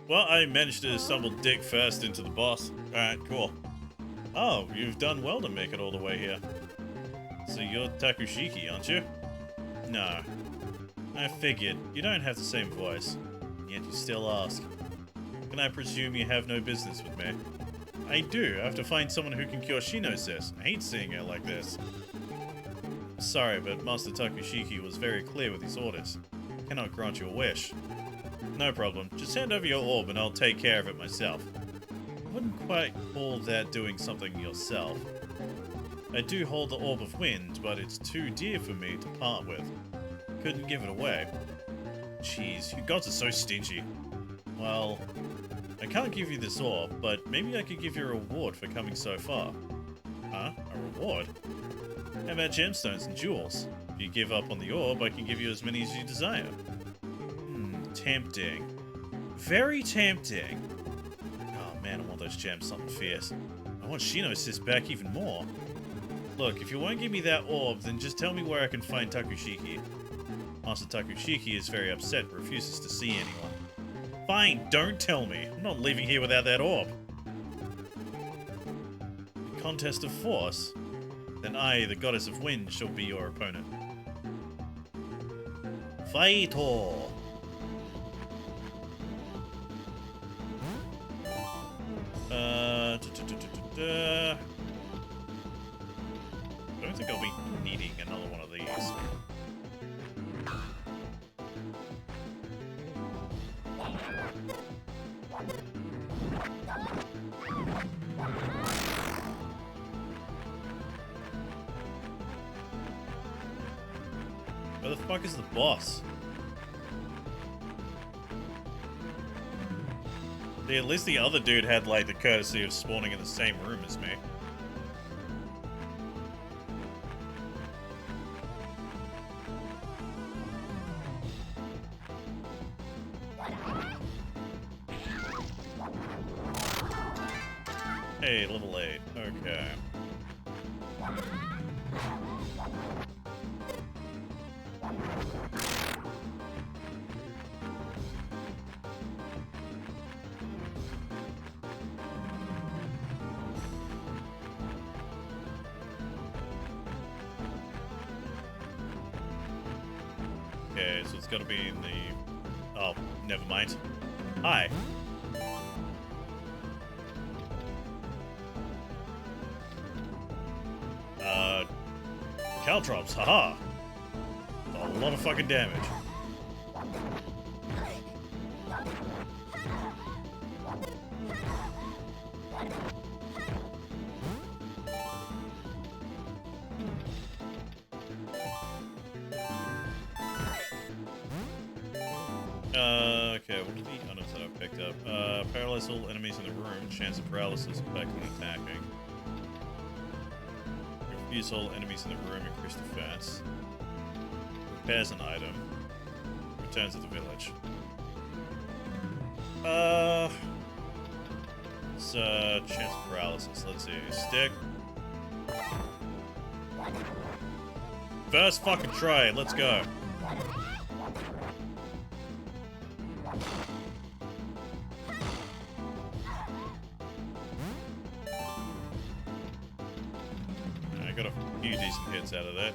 Well, I managed to stumble dick first into the boss. Alright, cool. Oh, you've done well to make it all the way here. So you're Takushiki, aren't you? No. I figured. You don't have the same voice. Yet you still ask. Can I presume you have no business with me? I do. I have to find someone who can cure Shinosis. I hate seeing her like this. Sorry, but Master Takushiki was very clear with his orders. I cannot grant you a wish. No problem. Just hand over your orb and I'll take care of it myself. I wouldn't quite call that doing something yourself. I do hold the Orb of Wind, but it's too dear for me to part with. Couldn't give it away. Jeez, you gods are so stingy. Well, I can't give you this orb, but maybe I could give you a reward for coming so far. Huh? A reward? How about gemstones and jewels? If you give up on the orb, I can give you as many as you desire. Tempting. Very tempting. Oh man, I want those gems something fierce. I want Shinosis back even more. Look, if you won't give me that orb, then just tell me where I can find Takushiki. Master Takushiki is very upset and refuses to see anyone. Fine, don't tell me. I'm not leaving here without that orb. A contest of force? Then I, the goddess of wind, shall be your opponent. Fight all! I don't think I'll be needing another one of these. Where the fuck is the boss? See, at least the other dude had, like, the courtesy of spawning in the same room as me. Hey, level 8. Okay. Okay, so it's gotta be in the... Oh, never mind. Hi. Caltrops, haha! A lot of fucking damage. Okay, what are the items that I've picked up? Paralyze all enemies in the room, chance of paralysis effect when attacking. Refuse all enemies in the room, increase defense. Repairs an item. Returns to the village. It's chance of paralysis. Let's see. Stick. First fucking try, let's go. I got a few decent hits out of that.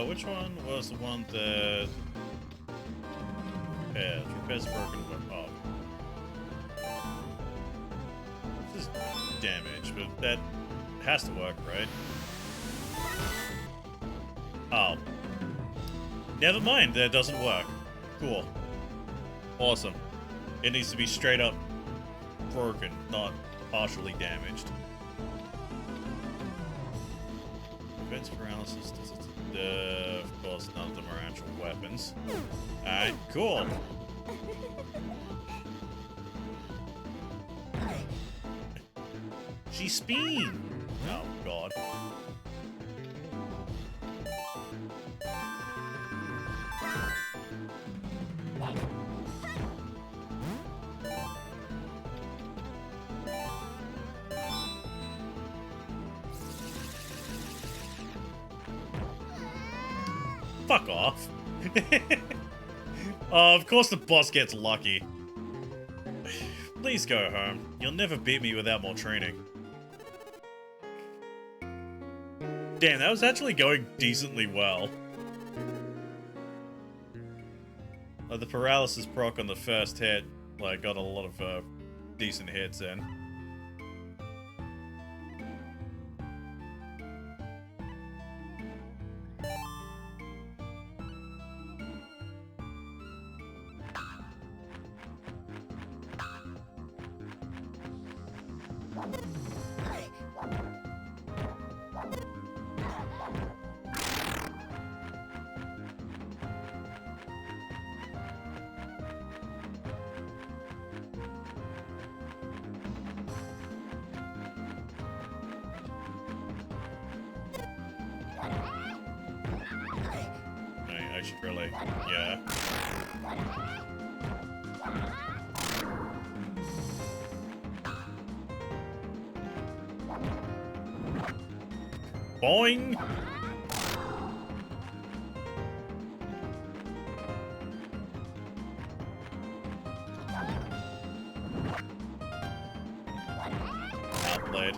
Which one was the one that... repairs broken weapon. Oh. This is damage, but that has to work, right? Oh. Never mind, that doesn't work. Cool. Awesome. It needs to be straight up broken, not partially damaged. Defense paralysis does it. Of course, none of them are actual weapons. Alright, cool. She's spin. Oh god. Fuck off. Oh, of course the boss gets lucky. Please go home. You'll never beat me without more training. Damn, that was actually going decently well. Like, the paralysis proc on the first hit, like, got a lot of decent hits in. I should really, yeah. Boing! Outplayed.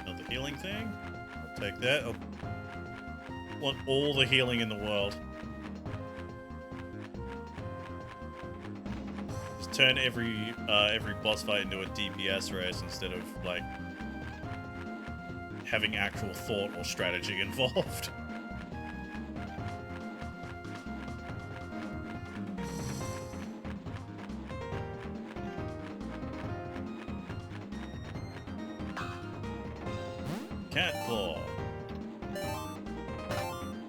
Another healing thing. I'll take that. I'll want all the healing in the world. Just turn every boss fight into a DPS race instead of like having actual thought or strategy involved. Cat claw.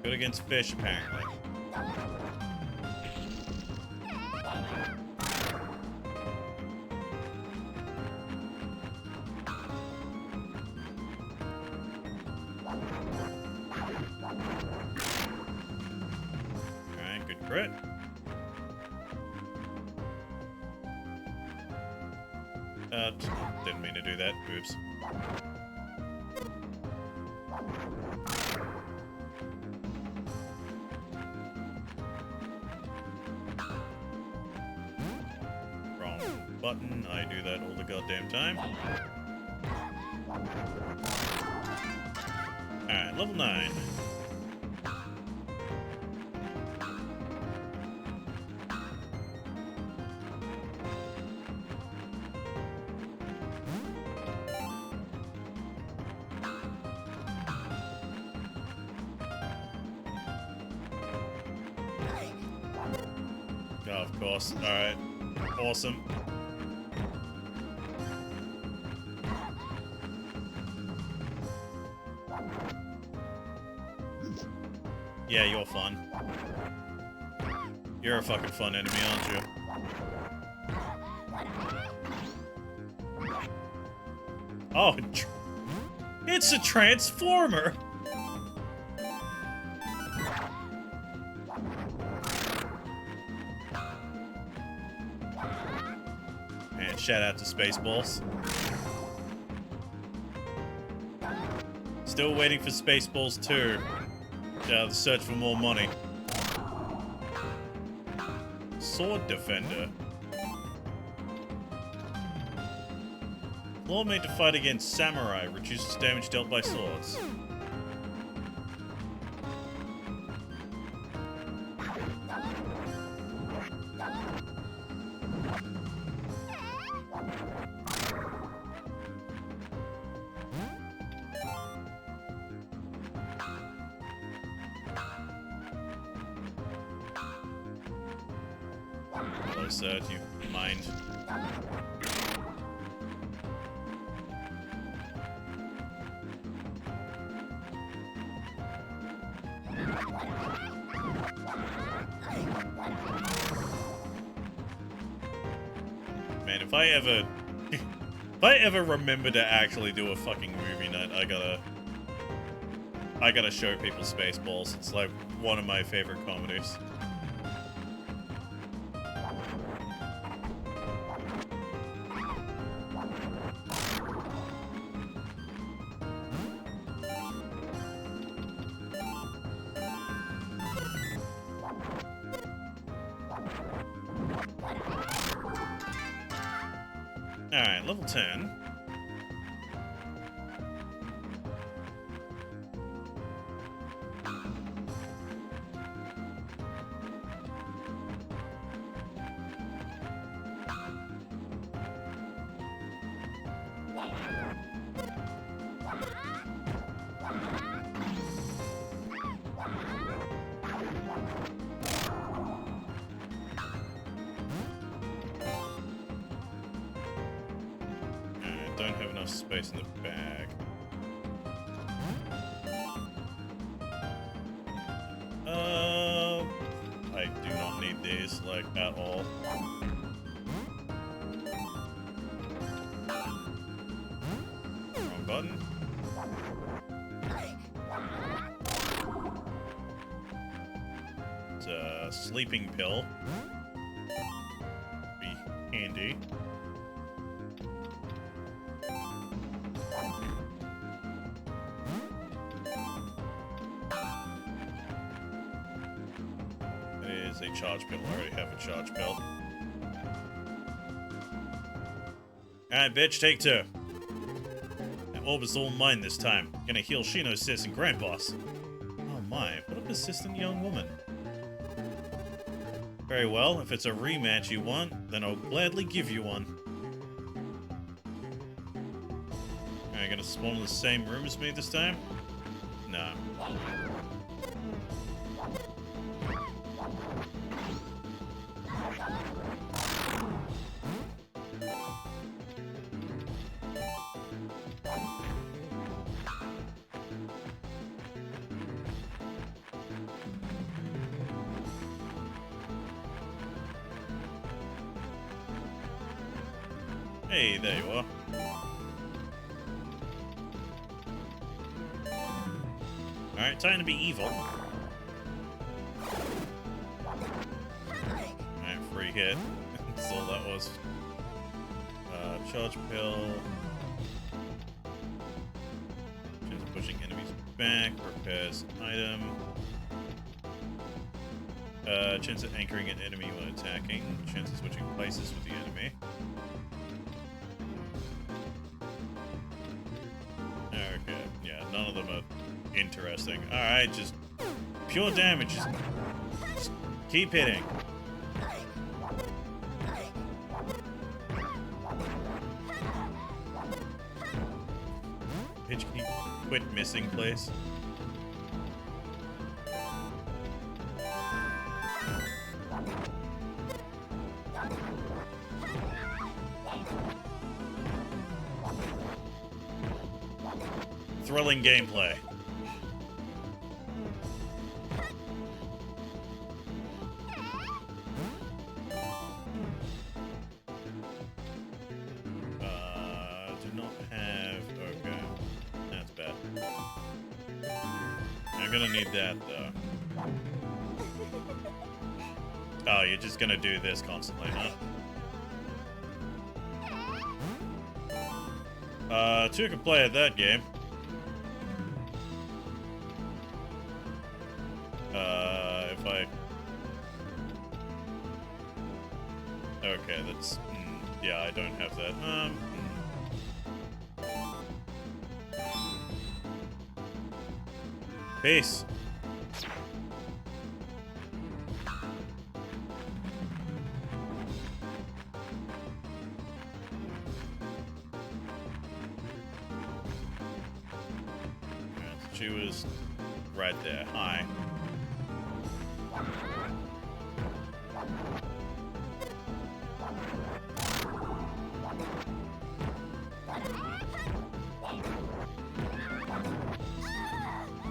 Good against fish, apparently. Alright, good crit. Didn't mean to do that. Oops. Wrong button. I do that all the goddamn time. Alright, level 9. Oh, of course. Alright. Awesome. Yeah, you're fun. You're a fucking fun enemy, aren't you? Oh, it's a transformer! And shout out to Spaceballs. Still waiting for Spaceballs 2. The search for more money. Sword Defender. Law made to fight against samurai, reduces damage dealt by swords. Closer, do you mind? Man, if I ever remember to actually do a fucking movie night, I gotta show people Spaceballs. It's like one of my favorite comedies. Alright, level 10. Don't have enough space in the bag. I do not need these, like, at all. Wrong button. It's a sleeping pill. Be handy. A charge pill. I already have a charge pill. Alright, bitch, take 2. That orb is all mine this time. Gonna heal Shino, Sis, and Grandboss. Oh my, what a persistent young woman. Very well, if it's a rematch you want, then I'll gladly give you one. I'm gonna spawn in the same room as me this time? No. Hey, there you are. Alright, time to be evil. Alright, free hit. That's all that was. Charge pill. Chance of pushing enemies back. Repairs item. Chance of anchoring an enemy when attacking. Chance of switching places with the enemy. Okay, yeah, none of them are interesting. Alright, just pure damage. Just keep hitting. Pitch, can you quit missing, please? Thrilling gameplay. Do not have... Okay. That's bad. I'm gonna need that, though. Oh, you're just gonna do this constantly, huh? Two could play at that game. If I... Okay, that's... yeah, I don't have that. Peace. She was right there. Hi.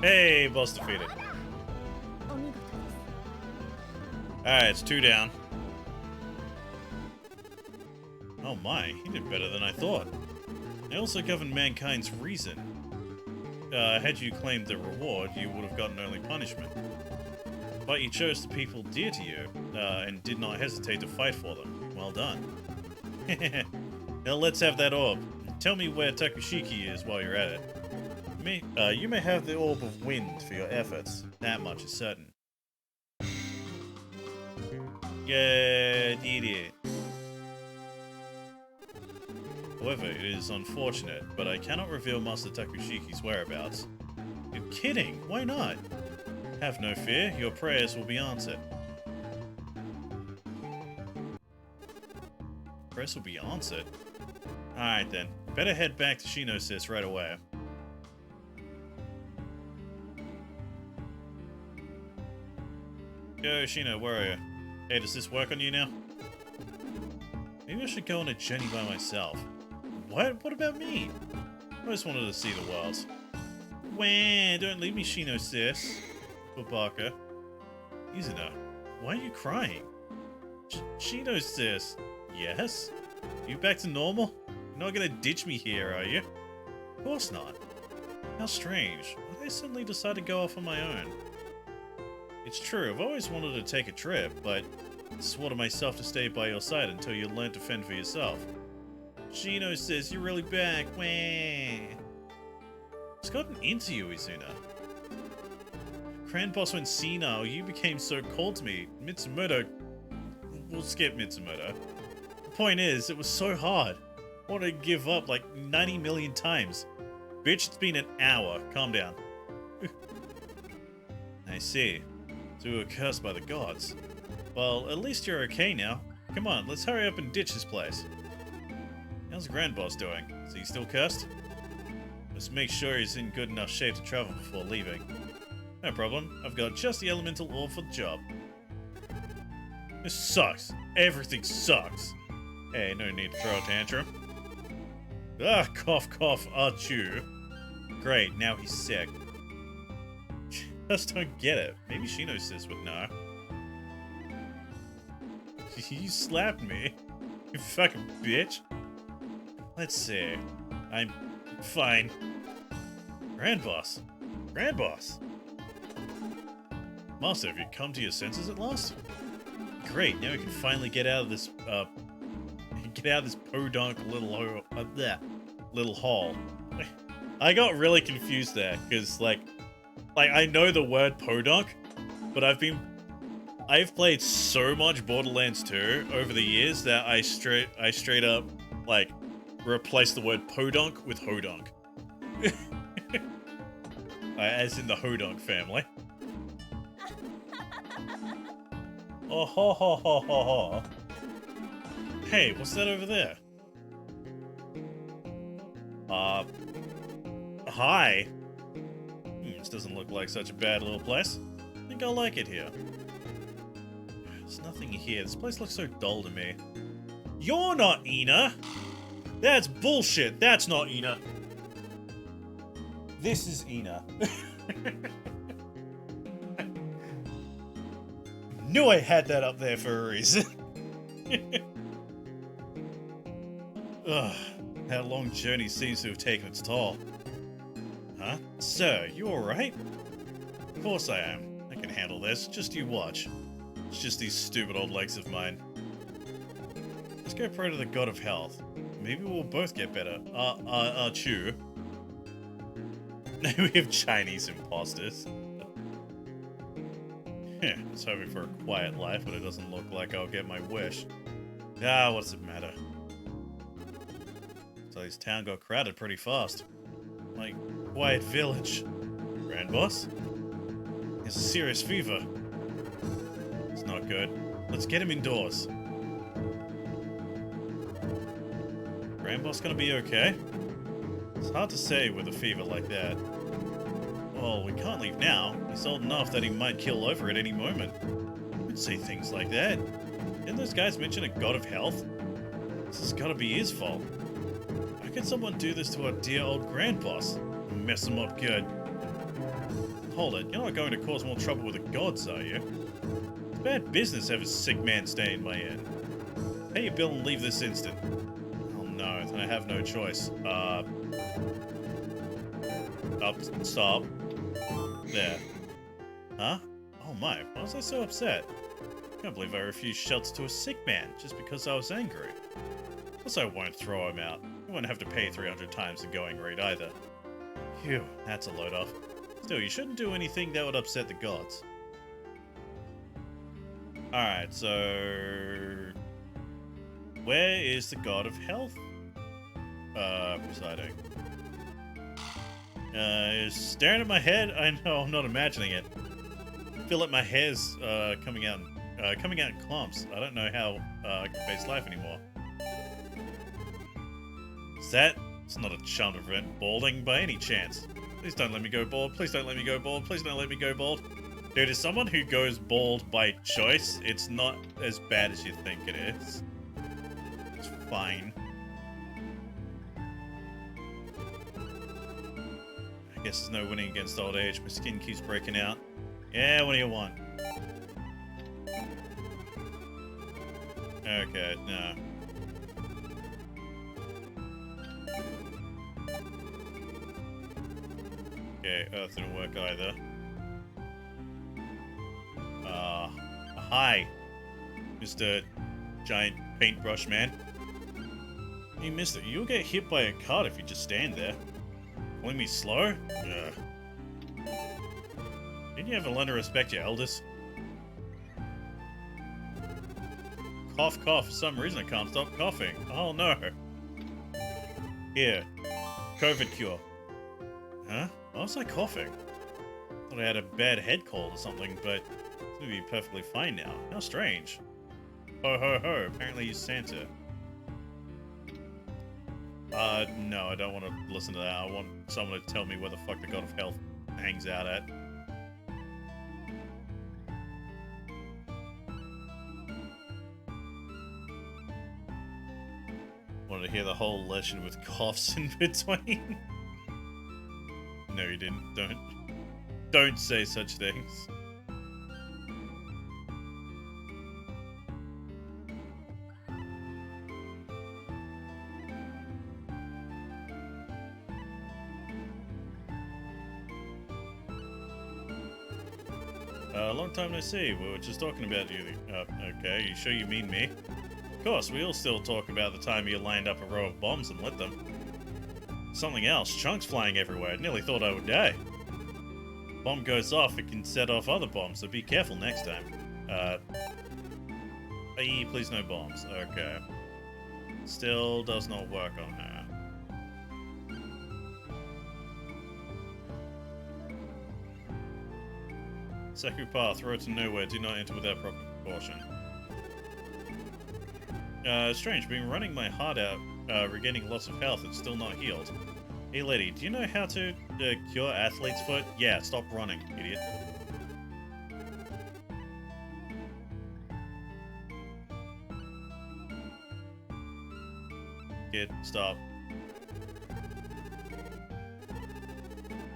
Hey, boss defeated. Alright, it's 2 down. Oh my, he did better than I thought. I also governed mankind's reason. Had you claimed the reward, you would have gotten only punishment. But you chose the people dear to you, and did not hesitate to fight for them. Well done. Now let's have that orb. Tell me where Takushiki is while you're at it. You may have the orb of wind for your efforts. That much is certain. Yeah, did it. However, it is unfortunate, but I cannot reveal Master Takushiki's whereabouts. You're kidding! Why not? Have no fear, your prayers will be answered. Prayers will be answered? Alright then, better head back to Shinosis right away. Yo, Shino, where are you? Hey, does this work on you now? Maybe I should go on a journey by myself. What? What about me? I just wanted to see the world. Wah, don't leave me, Shino, sis. Babaka. Izuna, why are you crying? Shino, sis. Yes? You back to normal? You're not gonna ditch me here, are you? Of course not. How strange. Why did I suddenly decide to go off on my own? It's true, I've always wanted to take a trip, but I swore to myself to stay by your side until you learn to fend for yourself. Shino says you're really back. Wah. What's gotten into you, Izuna? Grand Boss went senile. You became so cold to me. Mitsumoto... We'll skip Mitsumoto. The point is, it was so hard. I wanted to give up like 90 million times. Bitch, it's been an hour. Calm down. I see. So we were cursed by the gods. Well, at least you're okay now. Come on, let's hurry up and ditch this place. How's the Grand Boss doing? Is he still cursed? Let's make sure he's in good enough shape to travel before leaving. No problem. I've got just the elemental orb for the job. This sucks. Everything sucks. Hey, no need to throw a tantrum. Ah, cough, cough, achoo. Great, now he's sick. Just don't get it. Maybe she knows this, but no. You slapped me. You fucking bitch. Let's see. I'm fine. Grand boss. Grand boss. Master, have you come to your senses at last? Great, now we can finally get out of this, podunk little hole. I got really confused there, because, like, I know the word podunk, but I've played so much Borderlands 2 over the years that I straight up, like, replaced the word podunk with hodunk. As in the hodunk family. Oh ho ho ho ho ho. Hey, what's that over there? Hi. This doesn't look like such a bad little place. I think I'll like it here. There's nothing here. This place looks so dull to me. You're not Ina! That's bullshit. That's not Ina. This is Ina. Knew I had that up there for a reason. Ugh, that long journey seems to have taken its toll. Huh? Sir, you alright? Of course I am. I can handle this. Just you watch. It's just these stupid old legs of mine. Let's go pray to the god of health. Maybe we'll both get better. Chew. We have Chinese imposters. I was hoping for a quiet life, but it doesn't look like I'll get my wish. Ah, what's it matter? So this town got crowded pretty fast. Like, quiet village. Grand boss? He has a serious fever. It's not good. Let's get him indoors. Grand boss gonna be okay? It's hard to say with a fever like that. Well, we can't leave now. He's old enough that he might keel over at any moment. Don't say things like that. Didn't those guys mention a god of health? This has gotta be his fault. How can someone do this to our dear old grand boss? Mess him up good. Hold it, you're not going to cause more trouble with the gods, are you? It's bad business to have a sick man stay in my inn. Pay your bill and leave this instant. Oh no, then I have no choice. Stop. There. Huh? Oh my, why was I so upset? I can't believe I refused shelter to a sick man just because I was angry. Plus I won't throw him out. I won't have to pay 300 times the going rate either. Phew, that's a load off. Still, you shouldn't do anything that would upset the gods. Alright, so... where is the god of health? Presiding. Is staring at my head? I know, I'm not imagining it. I feel like my hair's coming out in clumps. I don't know how I can face life anymore. Is that? It's not a chance to prevent balding by any chance. Please don't let me go bald. Please don't let me go bald. Please don't let me go bald. Dude, as someone who goes bald by choice, it's not as bad as you think it is. It's fine. I guess there's no winning against old age. My skin keeps breaking out. Yeah, what do you want? Okay, no. Okay, Earth didn't work either. Hi, Mr. Giant Paintbrush Man. Hey, mister, you'll get hit by a cart if you just stand there. Calling me slow? Ugh. Didn't you ever learn to respect your elders? Cough, cough. For some reason I can't stop coughing. Oh no. Here. COVID cure. Huh? Why was I coughing? Thought I had a bad head cold or something, but it's gonna be perfectly fine now. How strange. Ho ho ho. Apparently he's Santa. No, I don't want to listen to that. I want someone to tell me where the fuck the God of Health hangs out at. Wanted to hear the whole legend with coughs in between. No, you didn't. Don't say such things. Long time no see. We were just talking about you. Okay, you sure you mean me? Of course, we all still talk about the time you lined up a row of bombs and lit them. Something else, chunks flying everywhere. I nearly thought I would die. Bomb goes off, it can set off other bombs, so be careful next time. Please no bombs. Okay. Still does not work on her. Second path, road to nowhere, do not enter without proper precaution. Strange, been running my heart out, regaining lots of health and still not healed. Hey lady, do you know how to cure athlete's foot? Yeah, stop running, idiot. Kid, stop.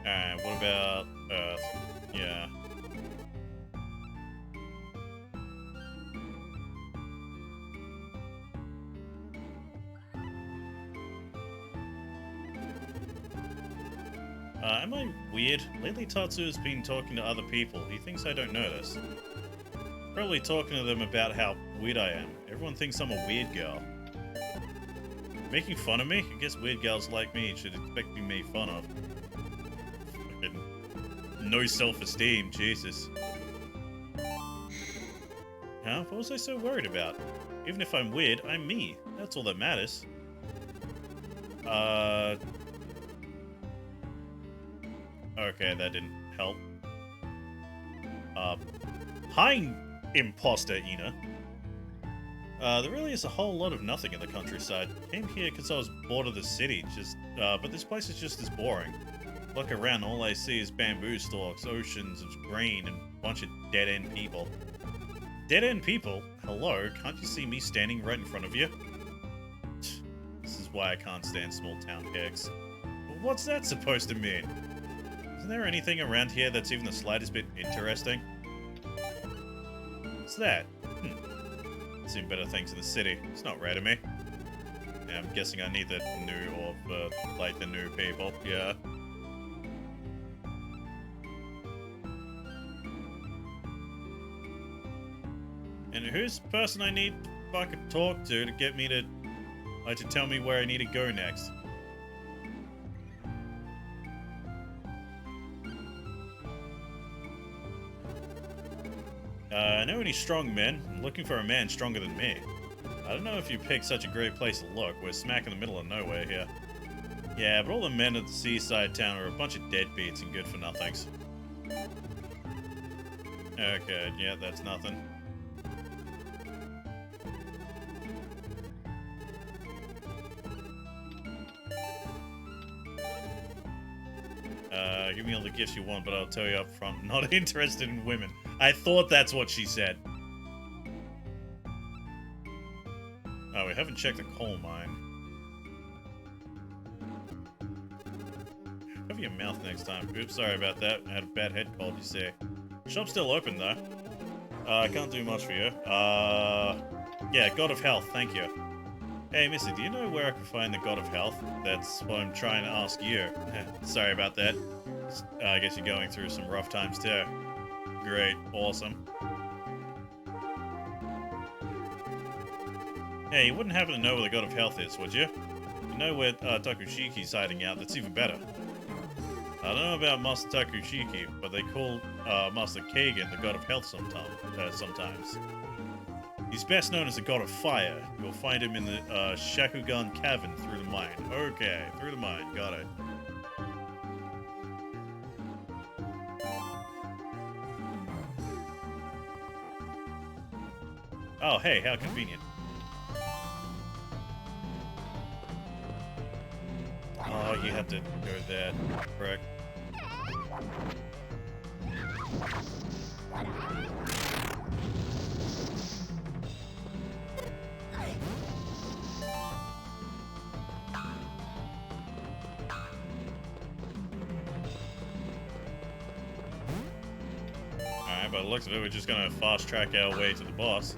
Alright, what about Earth? Yeah. Am I weird? Lately Tatsu has been talking to other people. He thinks I don't notice. Probably talking to them about how weird I am. Everyone thinks I'm a weird girl. Making fun of me? I guess weird girls like me should expect to be made fun of. Fucking no self-esteem, Jesus. Huh? What was I so worried about? Even if I'm weird, I'm me. That's all that matters. Okay, that didn't help. Hi, imposter, Ina. There really is a whole lot of nothing in the countryside. Came here because I was bored of the city, but this place is just as boring. Look around, all I see is bamboo stalks, oceans of green, and a bunch of dead-end people. Dead-end people? Hello, can't you see me standing right in front of you? This is why I can't stand small-town gigs. But what's that supposed to mean? Isn't there anything around here that's even the slightest bit interesting? What's that? Seen better things in the city. It's not rare to me. Yeah, I'm guessing I need the new or like the new people. Yeah. And who's the person I need to fucking talk to get me to to tell me where I need to go next? I know any strong men. I'm looking for a man stronger than me. I don't know if you picked such a great place to look. We're smack in the middle of nowhere here. Yeah, but all the men at the seaside town are a bunch of deadbeats and good-for-nothings. Okay, yeah, that's nothing. Give me all the gifts you want, but I'll tell you up front, not interested in women. I thought that's what she said. Oh, we haven't checked the coal mine. Cover your mouth next time. Oops, sorry about that. I had a bad head cold, you see. Shop's still open, though. I can't do much for you. Yeah, God of Health, thank you. Hey, Missy, do you know where I can find the God of Health? That's what I'm trying to ask you. Sorry about that. I guess you're going through some rough times, too. Great. Awesome. Hey, you wouldn't happen to know where the God of Health is, would you? You know where Takushiki's hiding out. That's even better. I don't know about Master Takushiki, but they call Master Kagan the God of Health sometimes. He's best known as the God of Fire. You'll find him in the Shakugan Cavern through the mine. Okay, through the mine. Got it. Oh, hey, how convenient. you have to go there, correct? Alright, by the looks of it, we're just gonna fast track our way to the boss.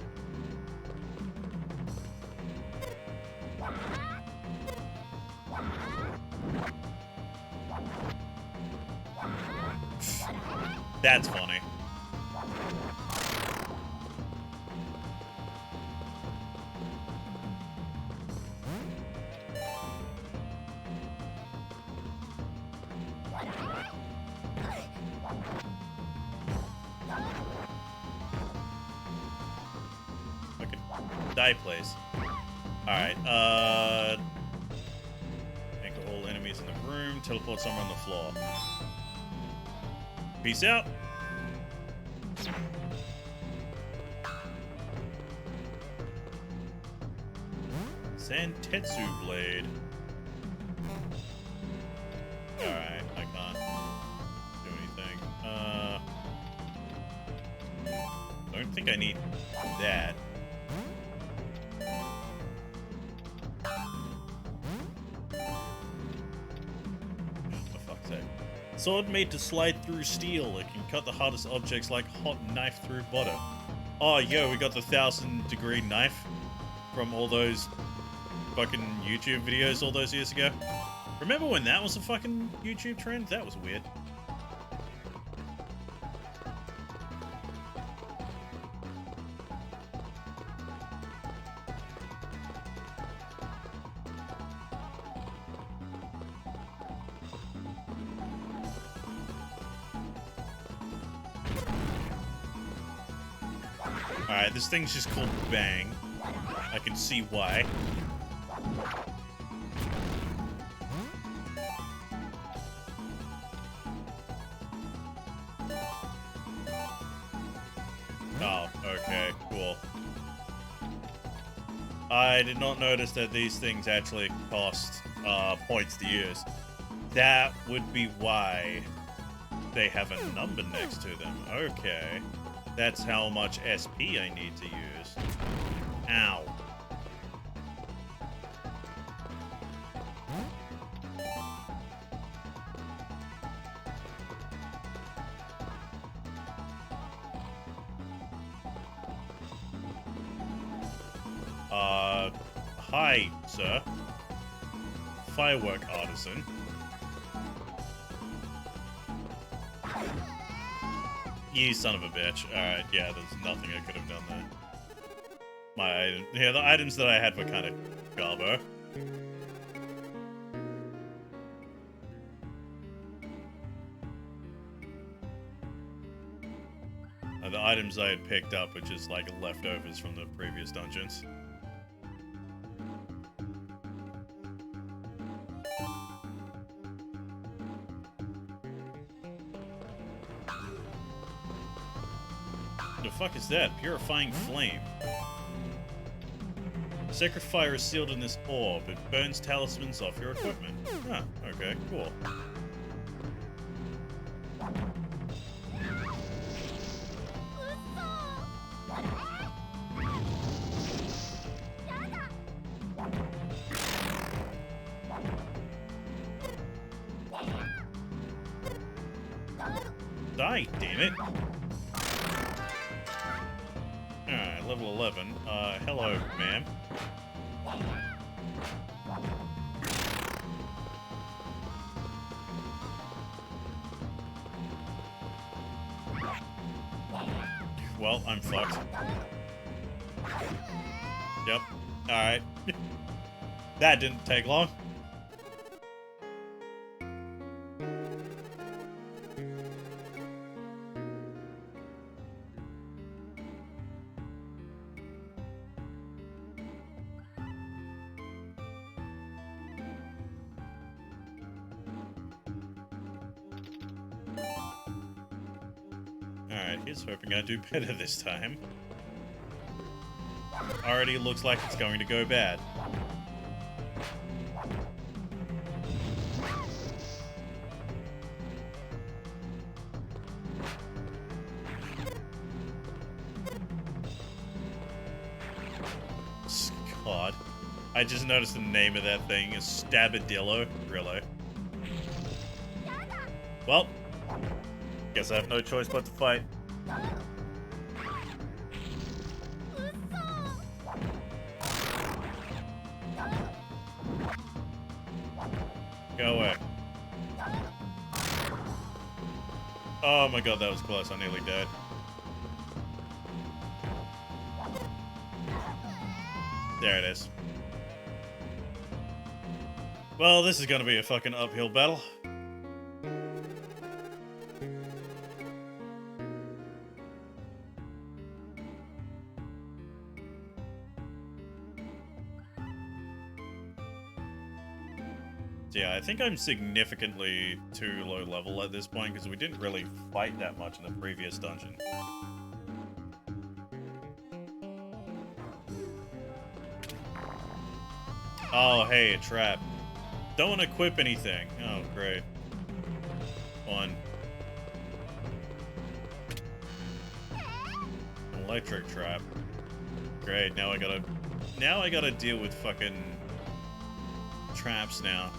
That's funny. Okay. Die, please. Alright, anchor all enemies in the room, teleport someone on the floor. Peace out. Santetsu blade. Alright, I can't do anything. Don't think I need that. For fuck's sake. Sword made to slide through steel. It can cut the hardest objects like hot knife through butter. Oh, yo, we got the 1,000-degree knife from all those fucking YouTube videos all those years ago. Remember when that was a fucking YouTube trend? That was weird. Alright, this thing's just called Bang. I can see why. Oh, okay, cool. I did not notice that these things actually cost points to use. That would be why they have a number next to them. Okay. That's how much SP I need to use. Ow. Hi, sir. Firework artisan. You son of a bitch. Alright, yeah, there's nothing I could have done there. Yeah, the items that I had were kind of garbo. The items I had picked up were just like leftovers from the previous dungeons. The fuck is that? Purifying flame. Sacred fire is sealed in this orb. It burns talismans off your equipment. Ah, okay, cool. Die, damn it. Alright, level 11. Hello, ma'am. Well, I'm fucked. Yep. Alright. That didn't take long. Alright, here's hoping I do better this time. Already looks like it's going to go bad. god. I just noticed the name of that thing is Stabadillo. Really? Well, guess I have no choice but to fight. Go away. Oh my god, that was close. I nearly died. There it is. Well, this is gonna be a fucking uphill battle. Yeah, I think I'm significantly too low level at this point because we didn't really fight that much in the previous dungeon. Oh, hey, a trap. Don't equip anything. Oh, great. Fun. An electric trap. Great, now I gotta deal with fucking traps now.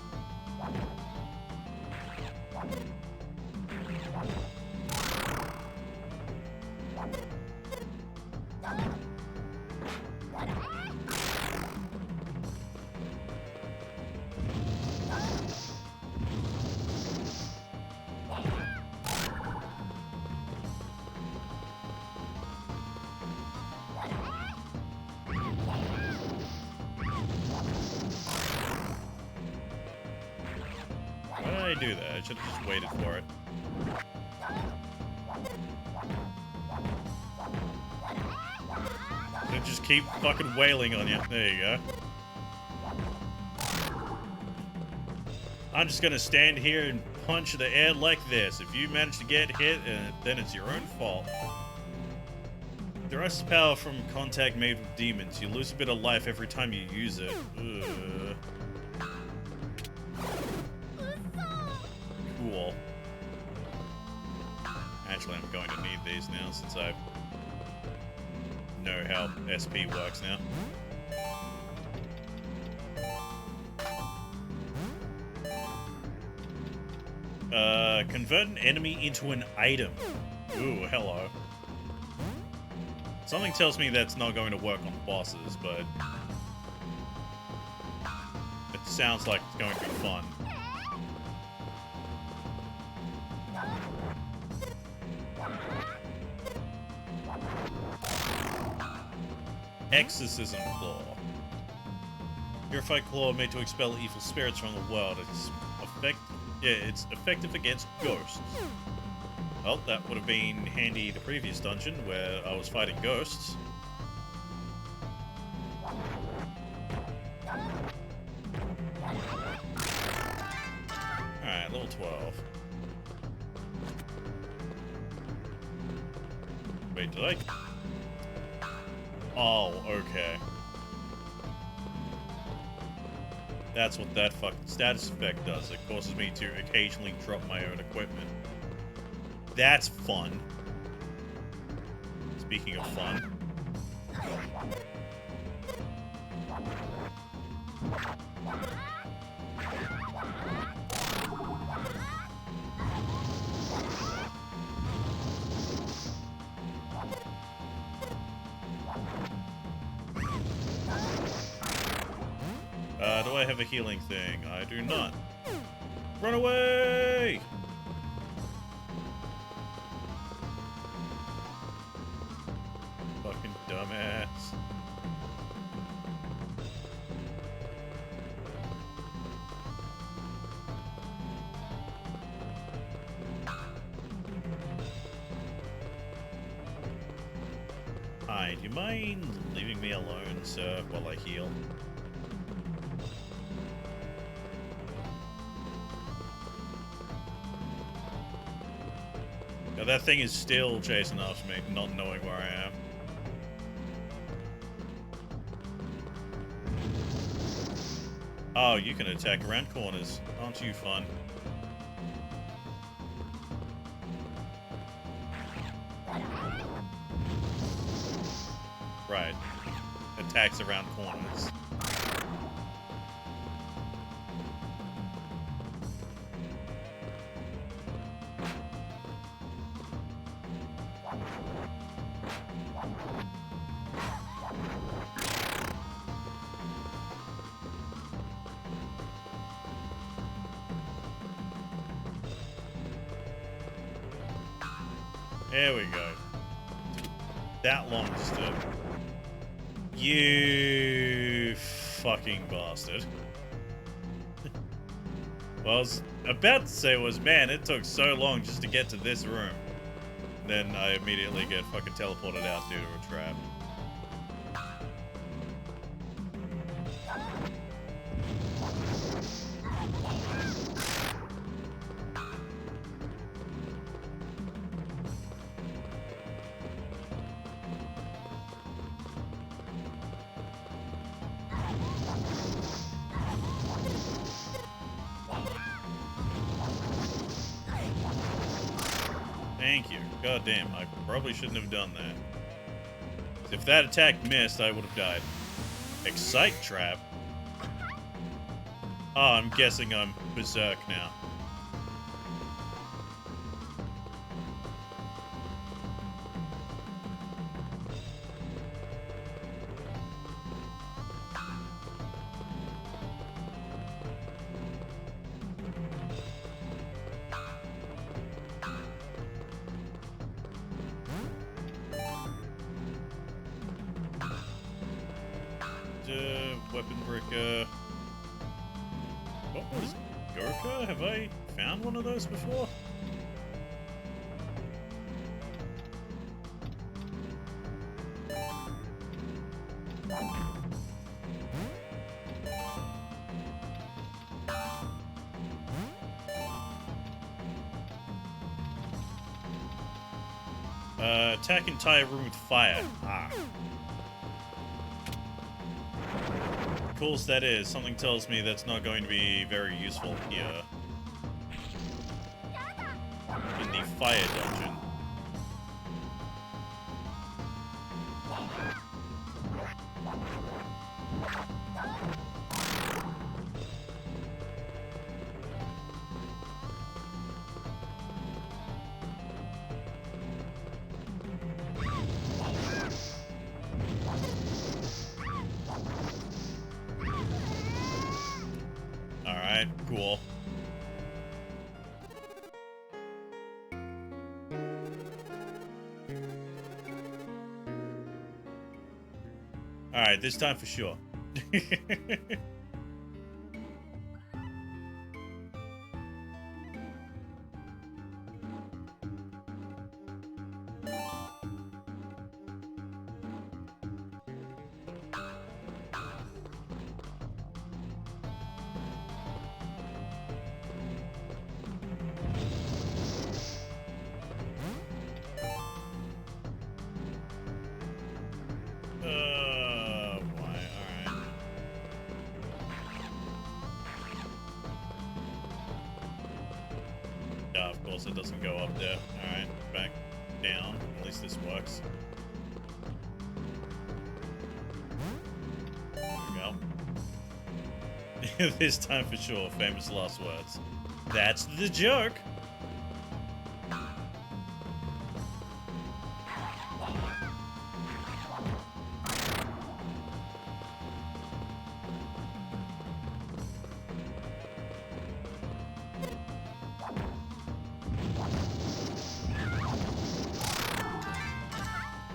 Why did I do that? I should have just waited for it. Should just keep fucking wailing on you. There you go. I'm just gonna stand here and punch the air like this. If you manage to get hit, then it's your own fault. Derives power from contact made with demons. You lose a bit of life every time you use it. Ugh. Cool. Actually, I'm going to need these now since I know how SP works now. Convert an enemy into an item. Ooh, hello. Something tells me that's not going to work on bosses, but it sounds like it's going to be fun. Exorcism Claw. Purified Claw made to expel evil spirits from the world. It's effective against ghosts. Well, that would have been handy the previous dungeon where I was fighting ghosts. Alright, level 12. Wait, did I... Oh, okay. That's what that fucking status effect does. It causes me to occasionally drop my own equipment. That's fun. Speaking of fun. Do I have a healing thing? I do not. Run away! Fucking dumbass. Hi, do you mind leaving me alone, sir, while I heal? Now, that thing is still chasing after me, not knowing where I am. Oh, you can attack around corners. Aren't you fun? Right. attacks around corners. There we go. That long just to... You fucking bastard. Well, I was about to say was, man, it took so long just to get to this room. Then I immediately get fucking teleported out due to a trap. Thank you. God damn, I probably shouldn't have done that. If that attack missed, I would have died. Excite trap? Oh, I'm guessing I'm berserk now. Weapon breaker. What was Gurkha? Have I found one of those before? Attack entire room with fire. Ah. Cool as that is, something tells me that's not going to be very useful here. In the fire dungeon. Alright, cool. Alright, this time for sure. Why? Alright. Yeah, of course it doesn't go up there. Alright, back down. At least this works. There we go. This time for sure, famous last words. That's the joke!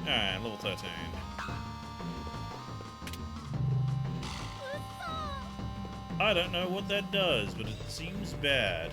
Alright, level 13. I don't know what that does, but it seems bad.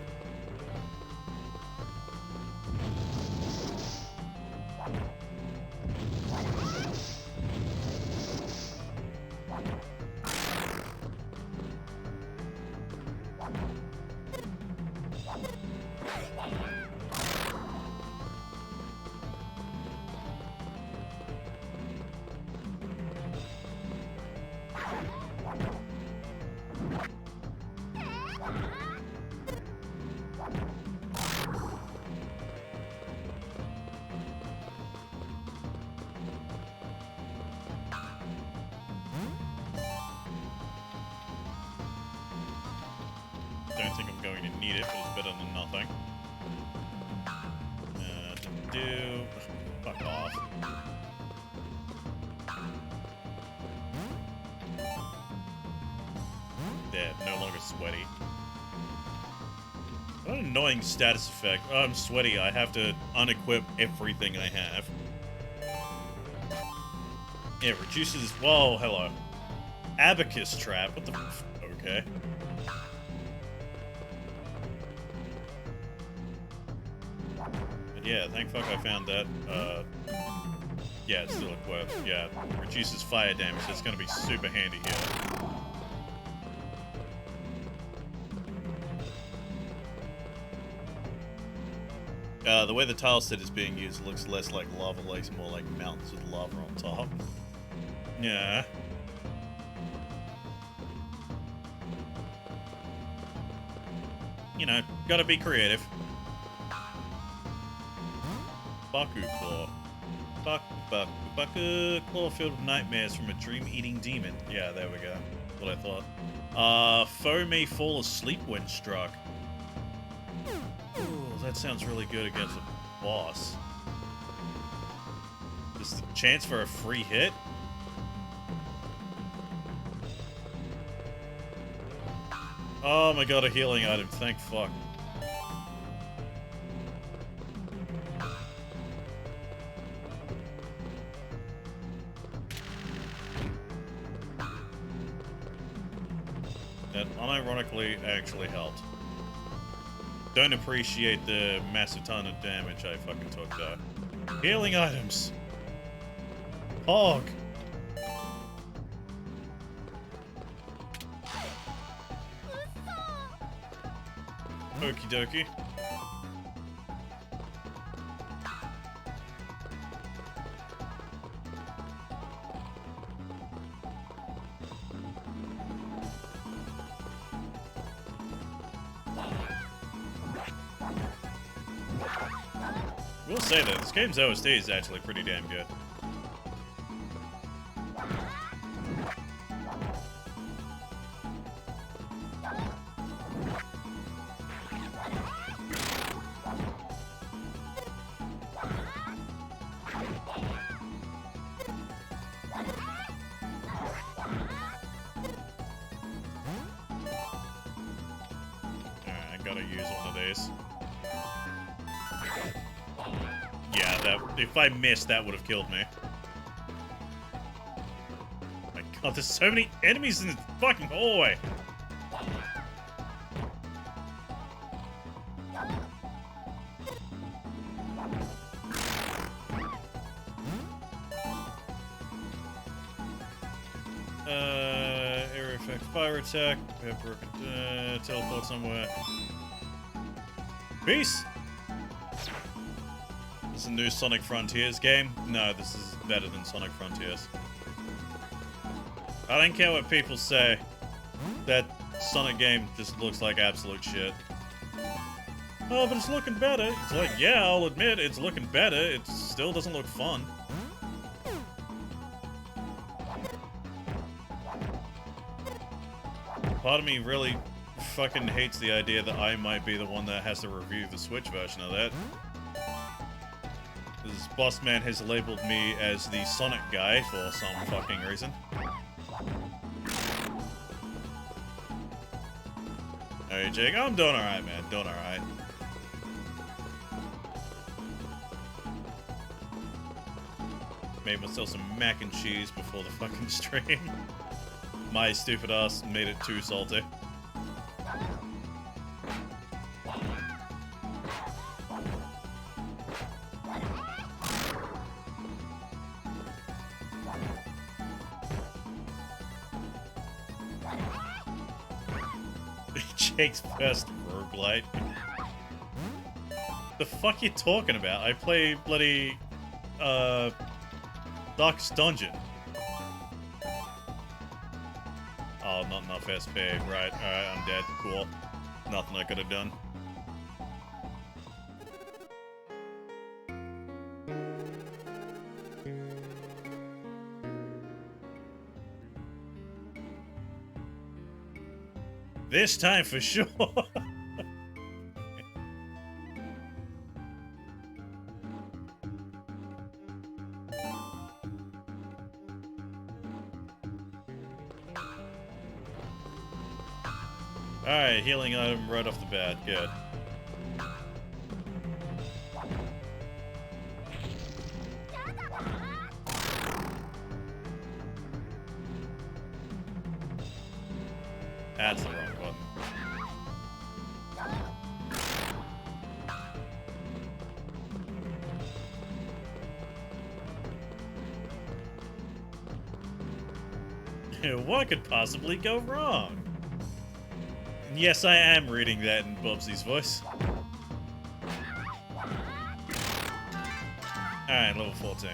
need it, but it's better than nothing. Fuck off. There, no longer sweaty. What an annoying status effect. Oh, I'm sweaty, I have to unequip everything I have. Yeah, reduces... Whoa, hello. Abacus trap, what the f... Okay. But yeah, thank fuck I found that. Yeah, it's still equipped. Yeah, reduces fire damage, that's gonna be super handy here. The way the tile set is being used looks less like lava lakes, more like mountains with lava on top. Yeah. You know, gotta be creative. Baku Claw. Baku Claw filled with nightmares from a dream-eating demon. Yeah, there we go. That's what I thought. Foe may fall asleep when struck. Ooh, that sounds really good against a boss. Just a chance for a free hit? Oh my god, a healing item, thank fuck. That unironically actually helped. Don't appreciate the massive ton of damage I fucking took though. Healing items! Hog! Okie dokie. We'll say that this game's OST is actually pretty damn good. Alright, I gotta use one of these. Yeah, that if I missed, that would have killed me. My god, there's so many enemies in this fucking hallway. Area effect, fire attack, pepper, teleport somewhere. Peace! This is a new Sonic Frontiers game? No, this is better than Sonic Frontiers. I don't care what people say. That Sonic game just looks like absolute shit. Oh, but it's looking better. It's like, yeah, I'll admit, it's looking better. It still doesn't look fun. Part of me really fucking hates the idea that I might be the one that has to review the Switch version of that. This boss man has labeled me as the Sonic guy for some fucking reason. Hey Jake, I'm doing alright, man. Doing alright. Made myself some mac and cheese before the fucking stream. My stupid ass made it too salty. Jake's first roguelite. The fuck you talking about? I play bloody Darkest Dungeon. Oh, not enough SP. Right, alright, I'm dead. Cool. Nothing I could have done. This time for sure. Alright, healing item right off the bat. Good. That's the wrong button. What could possibly go wrong? Yes, I am reading that in Bubsy's voice. Alright, level 14.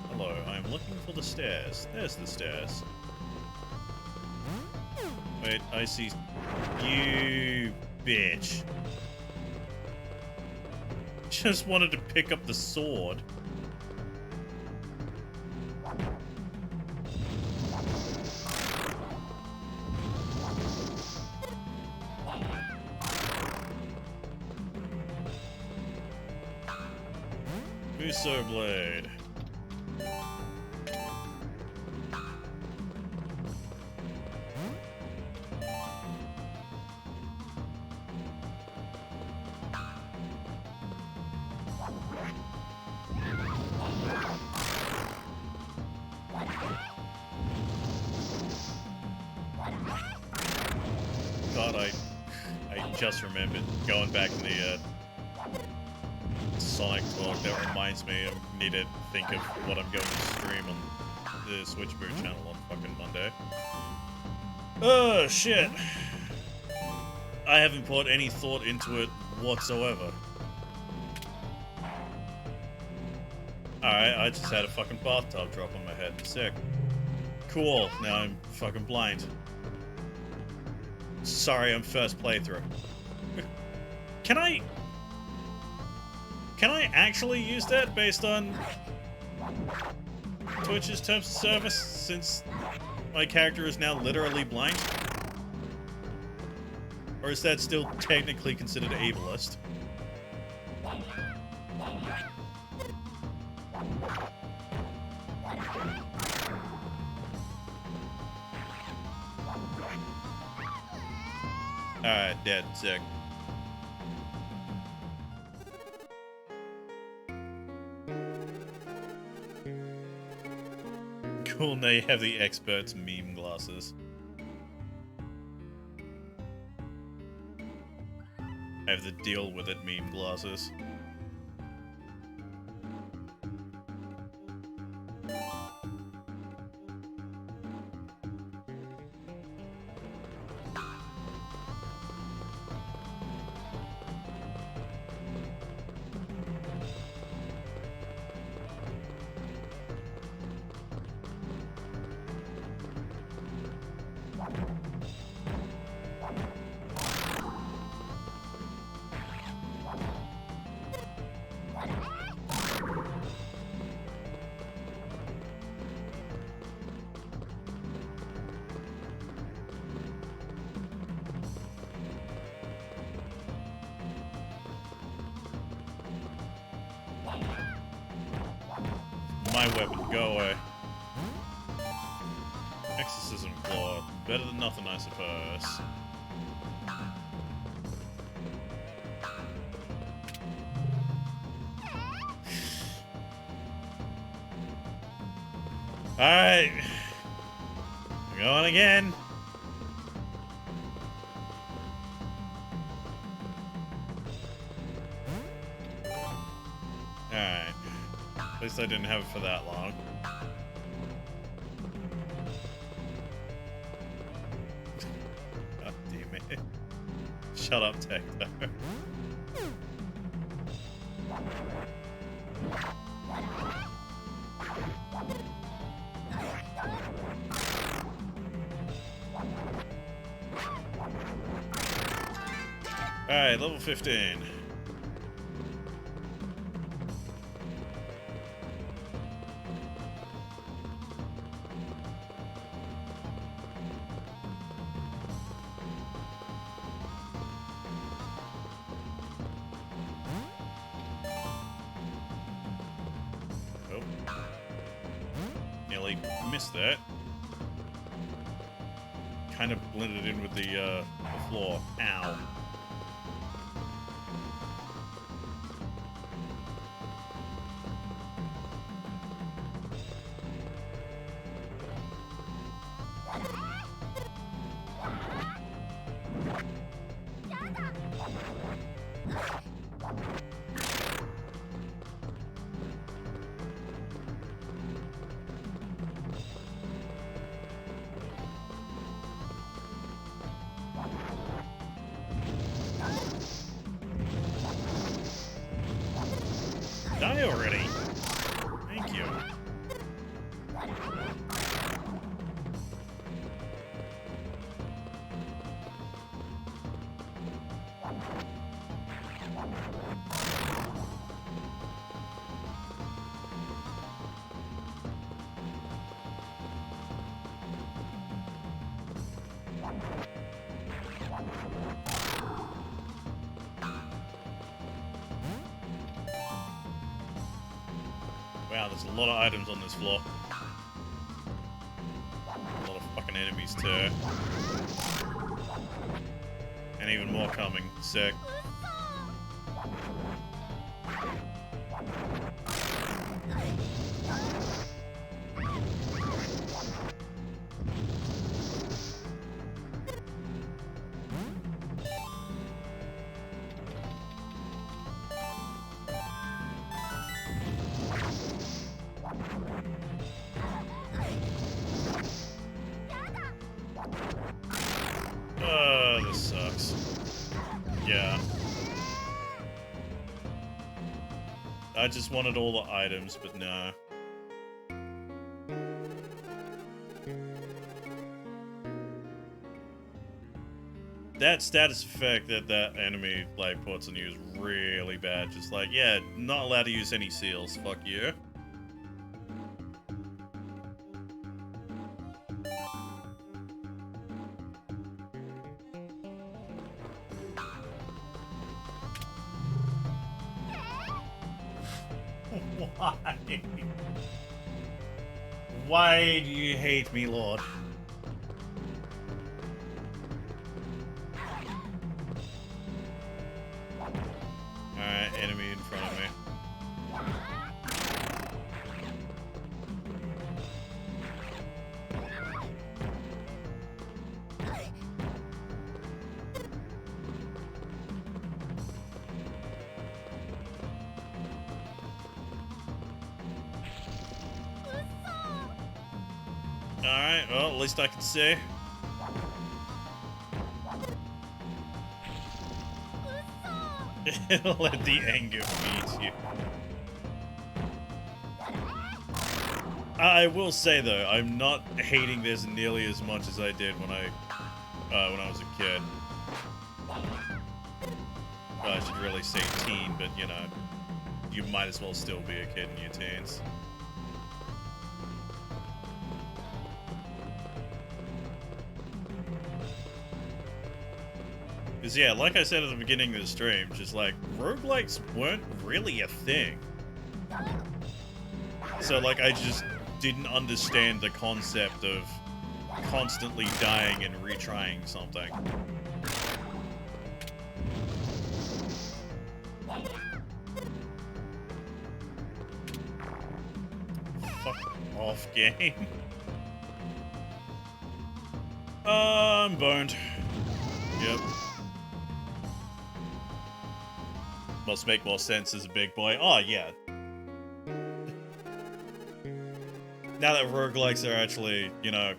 Hello, I'm looking for the stairs. There's the stairs. Wait, I see... You... bitch. Just wanted to pick up the sword. Muso Blade. God, I just remembered going back in the Sonic talk. That reminds me, I need to think of what I'm going to stream on the Switchboot channel on fucking Monday. Oh shit! I haven't put any thought into it whatsoever. Alright, I just had a fucking bathtub drop on my head. Sick. Cool, now I'm fucking blind. Sorry, I'm first playthrough. Can I actually use that based on Twitch's terms of service, since my character is now literally blind? Or is that still technically considered ableist? Alright, dead. Sick. Cool, now you have the expert's meme glasses. I have the deal with it meme glasses. My weapon, go away. Exorcism Claw. Better than nothing, I suppose. Alright. We're going again. Alright. At least I didn't have it for that long. God damn it. Shut up, Tecto. Alright, level 15. actually missed that. Kind of blended in with the floor. Ow. Die already. Thank you. Wow, there's a lot of items on this floor. A lot of fucking enemies too. And even more coming. Sick. This sucks. Yeah. I just wanted all the items, but no. That status effect that enemy like puts on you is really bad. Just like, yeah, not allowed to use any seals. Fuck you. Why? Why do you hate me, Lord? Alright, enemy in front of me. Alright, well, at least I can see. Let the anger feed you. I will say though, I'm not hating this nearly as much as I did when I was a kid. Well, I should really say teen, but you know, you might as well still be a kid in your teens. Because yeah, like I said at the beginning of the stream, just like, roguelikes weren't really a thing. So like, I just didn't understand the concept of constantly dying and retrying something. Fuck off, game. I'm boned. Yep. Must make more sense as a big boy. Oh, yeah. Now that roguelikes are actually, you know,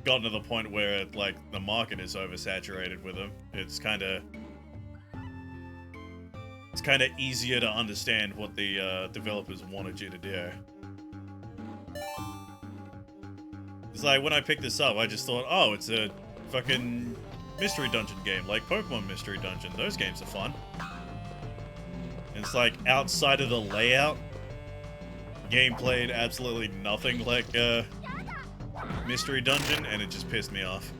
gotten to the point where, like, the market is oversaturated with them, it's kind of easier to understand what the developers wanted you to do. It's like, when I picked this up, I just thought, oh, it's a fucking mystery dungeon game, like Pokemon Mystery Dungeon. Those games are fun. And it's like, outside of the layout, game played absolutely nothing like Mystery Dungeon, and it just pissed me off.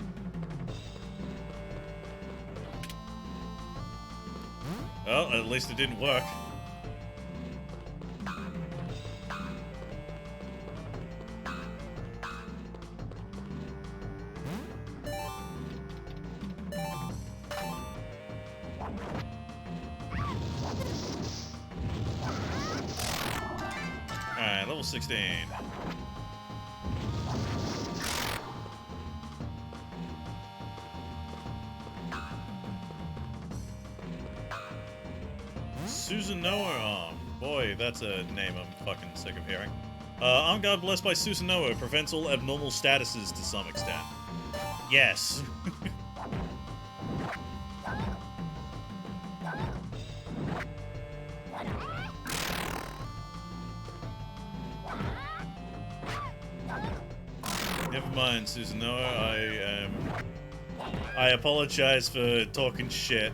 Well, at least it didn't work. level 16. Susanoo. Oh, boy, that's a name I'm fucking sick of hearing. Arm guard blessed by Susanoo prevents all abnormal statuses to some extent. Yes. Never mind, Susanoo. I apologize for talking shit.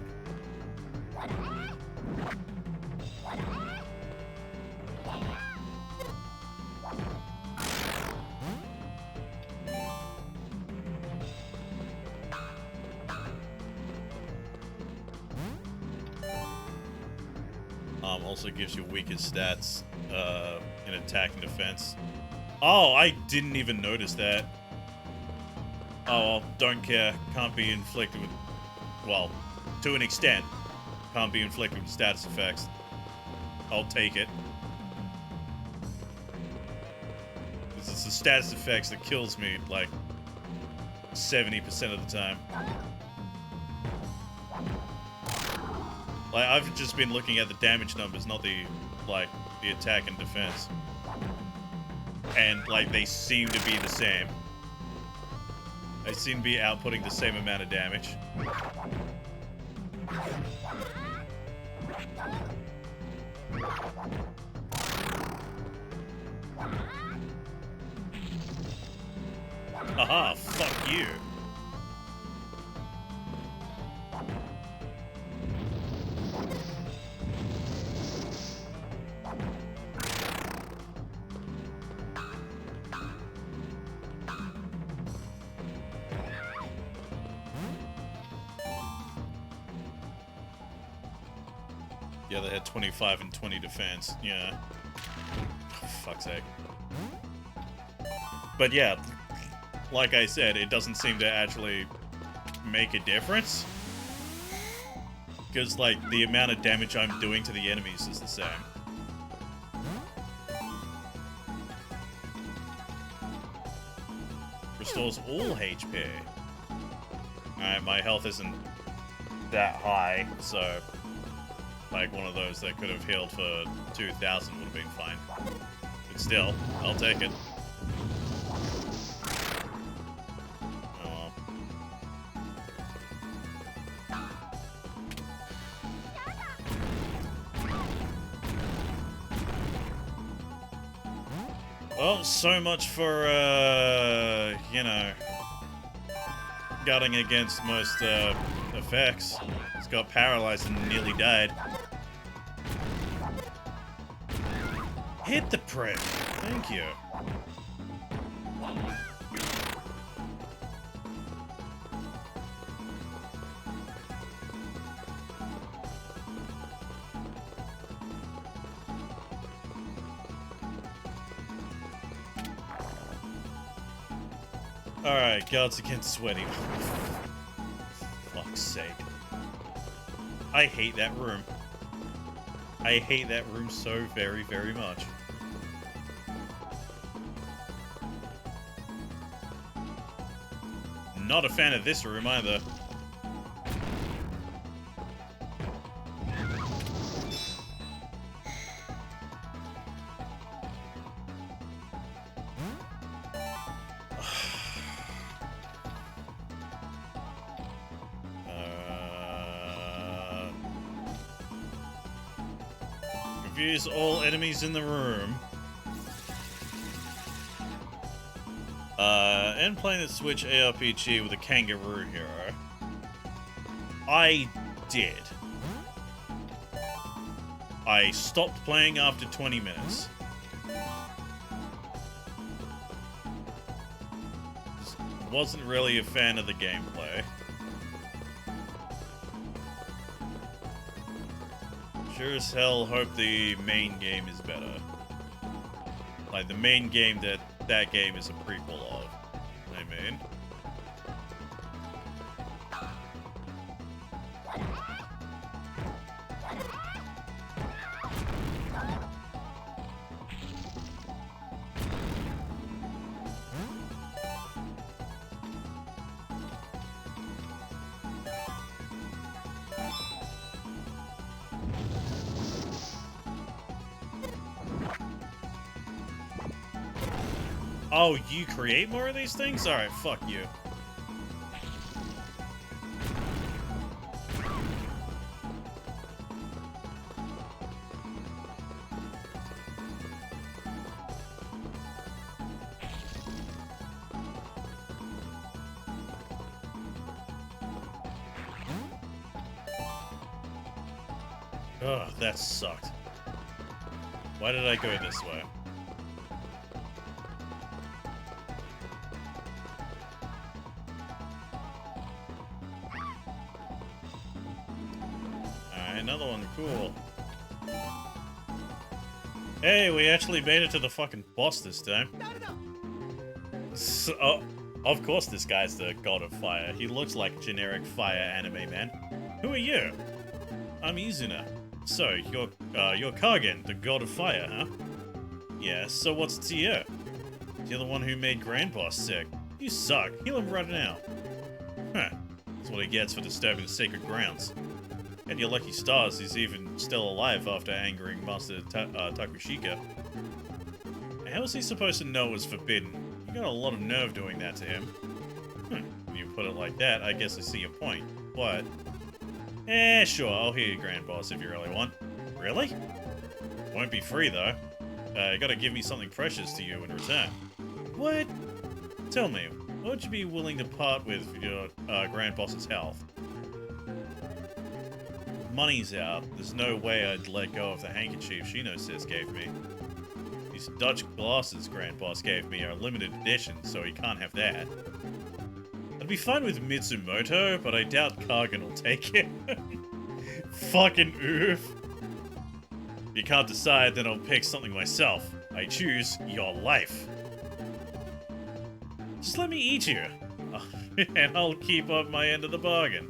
Also gives you weaker stats in attack and defense. Oh, I didn't even notice that. Oh, well, don't care. Can't be inflicted with... Well, to an extent. Can't be inflicted with status effects. I'll take it. It's the status effects that kills me, like, 70% of the time. Like, I've just been looking at the damage numbers, not the, like, the attack and defense. And, like, they seem to be the same. They seem to be outputting the same amount of damage. Aha, fuck you. Yeah, they had 25 and 20 defense. Yeah. For fuck's sake. But yeah, like I said, it doesn't seem to actually make a difference. Because, like, the amount of damage I'm doing to the enemies is the same. Restores all HP. Alright, my health isn't that high, so... Like, one of those that could have healed for 2,000 would have been fine. But still, I'll take it. Oh well, so much for, you know, guarding against most, effects. It's got paralyzed and nearly died. Hit the prick. Thank you. Alright, guards against sweaty. Fuck's sake. I hate that room. I hate that room so very, very much. Not a fan of this room either. Confuse all enemies in the room. And playing the Switch ARPG with a kangaroo hero. I did. I stopped playing after 20 minutes. Wasn't really a fan of the gameplay. Sure as hell hope the main game is better. Like, the main game that game is a prequel of. I mean. Oh, you create more of these things? Alright, fuck you. Ugh, that sucked. Why did I go this way? Alright, another one, cool. Hey, we actually made it to the fucking boss this time. So, oh, of course this guy's the god of fire. He looks like a generic fire anime man. Who are you? I'm Izuna. So, you're Kagen, the god of fire, huh? Yeah, so what's to you? You're the one who made Grand Boss sick. You suck. Heal him right now. Huh. That's what he gets for disturbing the sacred grounds. And your lucky stars he's even still alive after angering Master Takushika. How is he supposed to know it was forbidden? You got a lot of nerve doing that to him. When you put it like that, I guess I see your point. What? Sure, I'll hear you, Grand Boss, if you really want. Really? Won't be free, though. You gotta give me something precious to you in return. What? Tell me, what would you be willing to part with for your Grand Boss's health? Money's out. There's no way I'd let go of the handkerchief Shino Sis gave me. These Dutch glasses Grand Boss gave me are limited edition, so he can't have that. I'd be fine with Mitsumoto, but I doubt Kagen will take it. Fucking oof. If you can't decide, then I'll pick something myself. I choose your life. Just let me eat you, and I'll keep up my end of the bargain.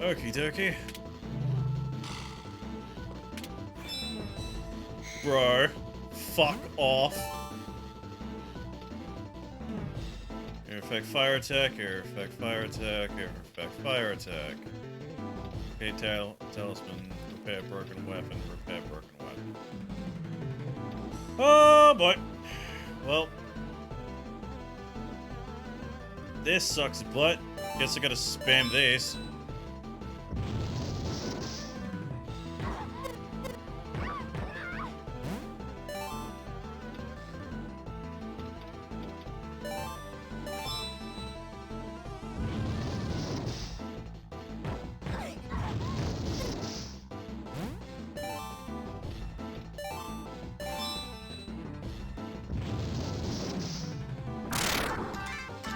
Okie dokie. Bro, fuck off. Air effect fire attack, air effect fire attack, air effect fire attack. Okay, talisman, repair broken weapon, repair broken weapon. Oh boy. Well. This sucks butt. Guess I gotta spam this.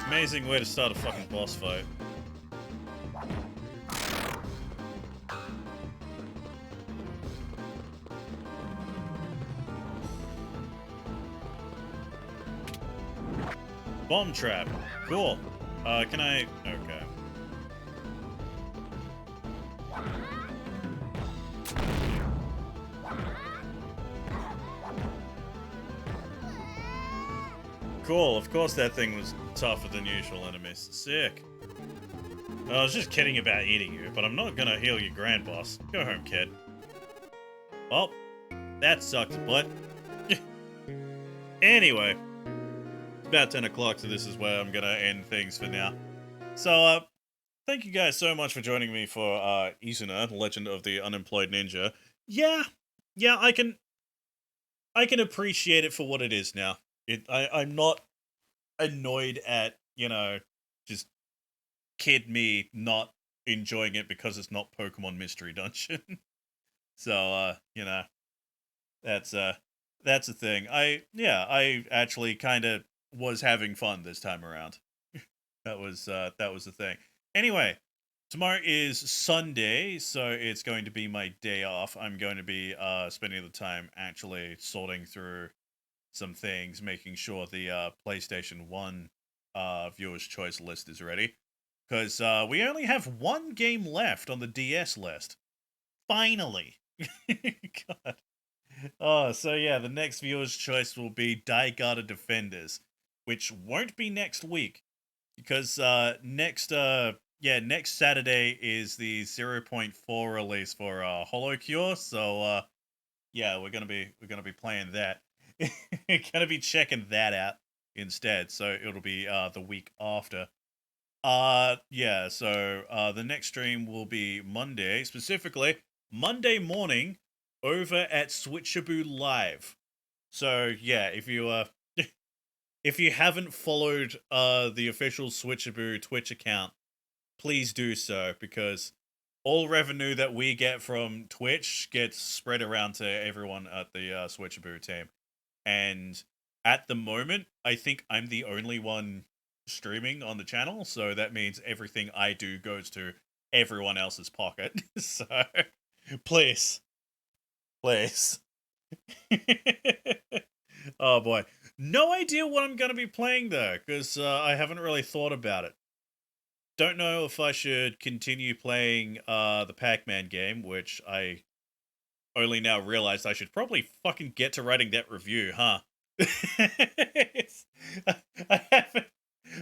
Amazing way to start a fucking boss fight. Bomb trap. Cool. Can I... Okay. Cool, of course that thing was tougher than usual enemies. Sick. I was just kidding about eating you, but I'm not gonna heal you, Grand Boss. Go home, kid. Well, that sucked, but... Anyway. It's about 10 o'clock, so this is where I'm gonna end things for now. So, thank you guys so much for joining me for, Izuna, Legend of the Unemployed Ninja. Yeah, I can appreciate it for what it is now. I'm not annoyed at, just kid me not enjoying it because it's not Pokemon Mystery Dungeon. So, that's the thing. I actually kind of was having fun this time around. That was the thing. Anyway, tomorrow is Sunday, so it's going to be my day off. I'm going to be spending the time actually sorting through some things, making sure the PlayStation 1 Viewer's Choice list is ready. Because we only have one game left on the DS list. Finally! God. Oh, so yeah, the next Viewer's Choice will be Daigatta Defenders, which won't be next week. Because next Saturday is the 0.4 release for Hollow Cure, so yeah, we're gonna be playing that. Gonna be checking that out instead. So it'll be the week after. Yeah. So the next stream will be Monday, specifically Monday morning, over at Switchaboo Live. So yeah, if you if you haven't followed the official Switchaboo Twitch account, please do so, because all revenue that we get from Twitch gets spread around to everyone at the Switchaboo team. And at the moment, I think I'm the only one streaming on the channel, so that means everything I do goes to everyone else's pocket. So, please. Oh boy. No idea what I'm going to be playing, though, because I haven't really thought about it. Don't know if I should continue playing the Pac-Man game, which I only now realized I should probably fucking get to writing that review, huh?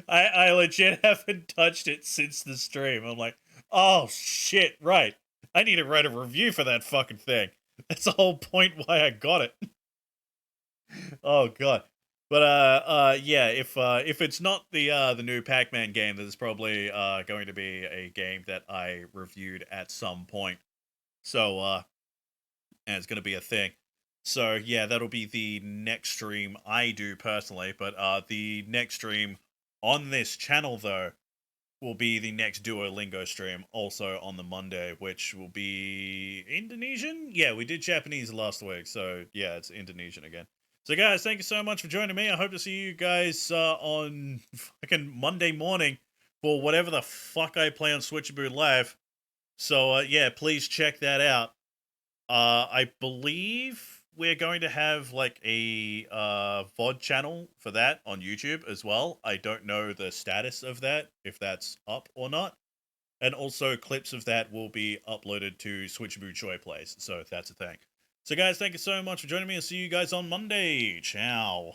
I legit haven't touched it since the stream. I'm like, oh shit, right. I need to write a review for that fucking thing. That's the whole point why I got it. Oh god. But yeah, if it's not the new Pac-Man game, then it's probably going to be a game that I reviewed at some point. So and it's going to be a thing. So yeah, that'll be the next stream I do personally. But the next stream on this channel, though, will be the next Duolingo stream, also on the Monday, which will be Indonesian? Yeah, we did Japanese last week, so yeah, it's Indonesian again. So guys, thank you so much for joining me. I hope to see you guys on fucking Monday morning for whatever the fuck I play on Switchaboo Live. So yeah, please check that out. I believe we're going to have like a VOD channel for that on YouTube as well. I don't know the status of that, if that's up or not. And also clips of that will be uploaded to Switchaboo Joy Plays, so that's a thing. So guys, thank you so much for joining me. I'll see you guys on Monday. Ciao.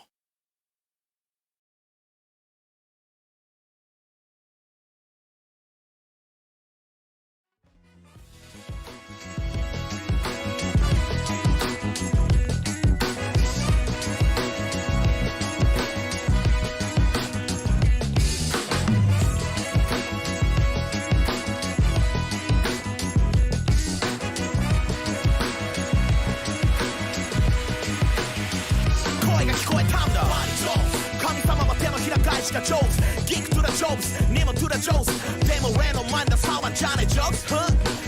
しかジョーズギクトゥラジョブズにもトゥラジョーズでも俺のマインドさはじゃねえジョークス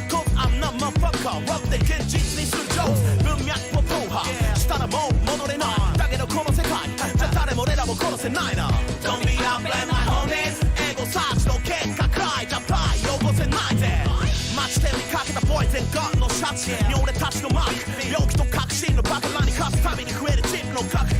Cause I'm not motherfucker ラップで現実にするジョーズ文脈を踏破したらもう戻れないだけどこの世界じゃ誰も俺らも殺せないな Don't be out blame my homies エゴサーチの結果くらいじゃパイ汚せないぜ街点にかけたボーイズガンのシャツに俺たちのマーク病気と確信のバカラに勝つたびに増えるチップの核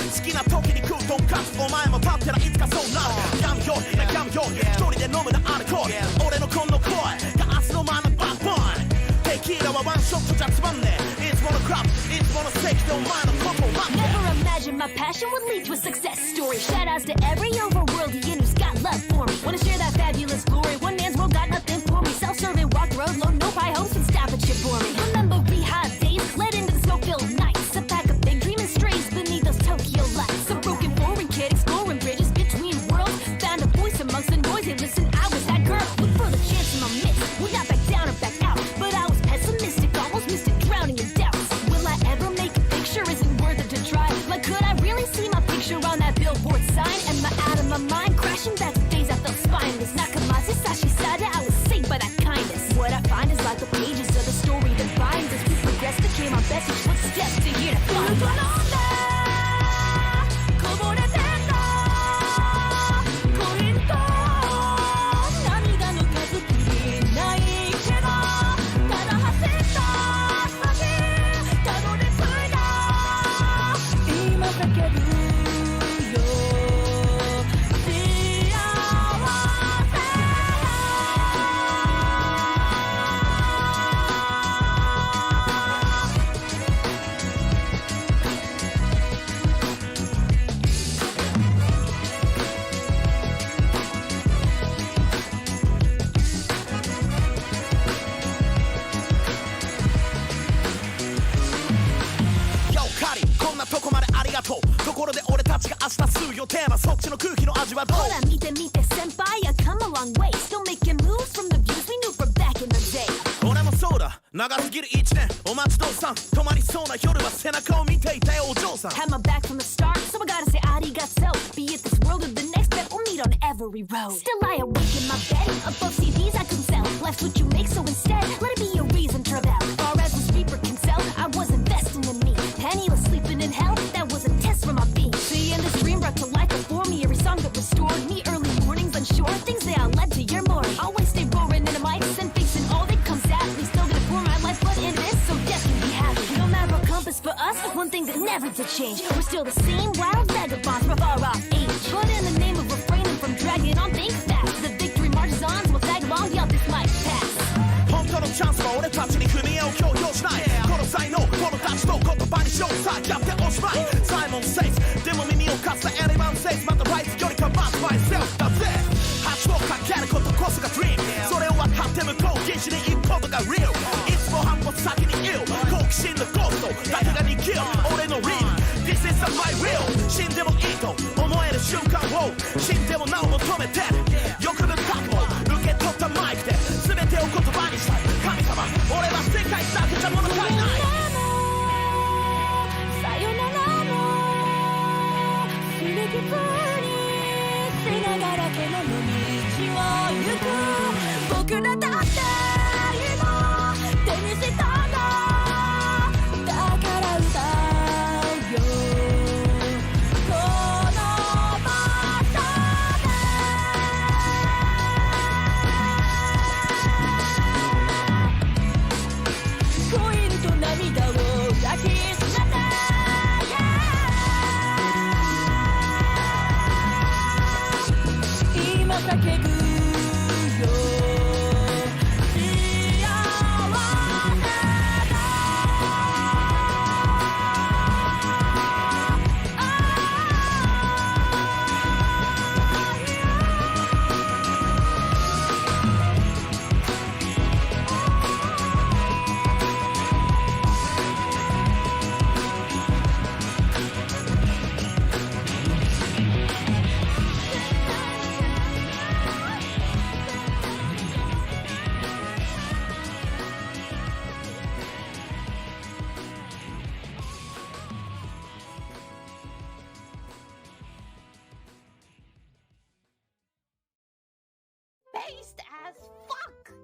好きな時に食うとんかつお前も立ってらいつかそうなるやむよなやむよ一人で飲むなアルコール俺のこの声が明日の前のバッドボーイテキーラはワンショットじゃつまんねえいつものクラブいつもの席でお前のことを待って Never imagined my passion would lead to a success story. Shoutouts to every overworldian who's got love for me. Wanna share that fabulous glory? One man's world got nothing for me. Self-serving, walk the road, low, no pie hopes and stop at shit for me. Remember rehab days, led into the smoke-filled nights. A pack of big dreaming strays beneath those Tokyo lights. A broken foreign kid exploring bridges between worlds. Found a voice amongst the noise and listen, I was that girl. Look for the chance in my midst. Would not back down or back out, but I was pessimistic, almost missed it, drowning in doubts. Will I ever make a picture? Isn't worth it to try. Like, could I really see my picture on that billboard sign? Am I out of my mind? Crashing back to days I felt spineless. Nakamazi Sashi した数予定はそっちの空気の味はどうほら見て見て先輩 I come a long way Still making moves from the views we knew from back in the day 俺もそうだ長すぎる1年お待ちどうさん止まりそうな夜は背中を見ていたよお嬢さん Had my back from the start So I gotta say arigato Be it this world or the next Bet we'll meet on every road Still I awake in my bed Above CDs I can sell Life's what you make so instead Let it be a reason travel Far as the speaker can tell I was investing in me Penniless sleeping in hell That was a test from my being Seeing this dream brought to life before me Every song that restored me Early mornings unsure Things that led to your morning Always stay roaring in the mics And facing all that comes at me Still gonna pour my life blood into this So death can be happy No matter what compass for us One thing that never did change We're still the same wild vagabonds From far off age But in the name of refraining from dragging on Think fast The victory marches on So we'll tag along Y'all this might pass 本当のチャンスは俺たちに踏み絵を強要しないこの才能この価値の言葉にしようさあやっておしまいサイモンセイズでも耳を貸すなエレバンセイズまたライフよりかマスマイセルフだぜ8をかけることこそがドリームそれを分かって向こう禁止に行くことがリアルいつも半歩先にいる好奇心のゴーストだけが握る俺のリーム This is my will 死んでもいいと思える瞬間を死んでもなお求めて欲の覚悟受け取ったマイクで全てを言葉にしたい神様俺は世界だけじゃ物足りないさよならも全て通り背ながらけの道を行く僕らだって今手にしたんだだから歌うよこの場所で恋と涙を抱きしめて今叫ぶよ幸せだBased as fuck!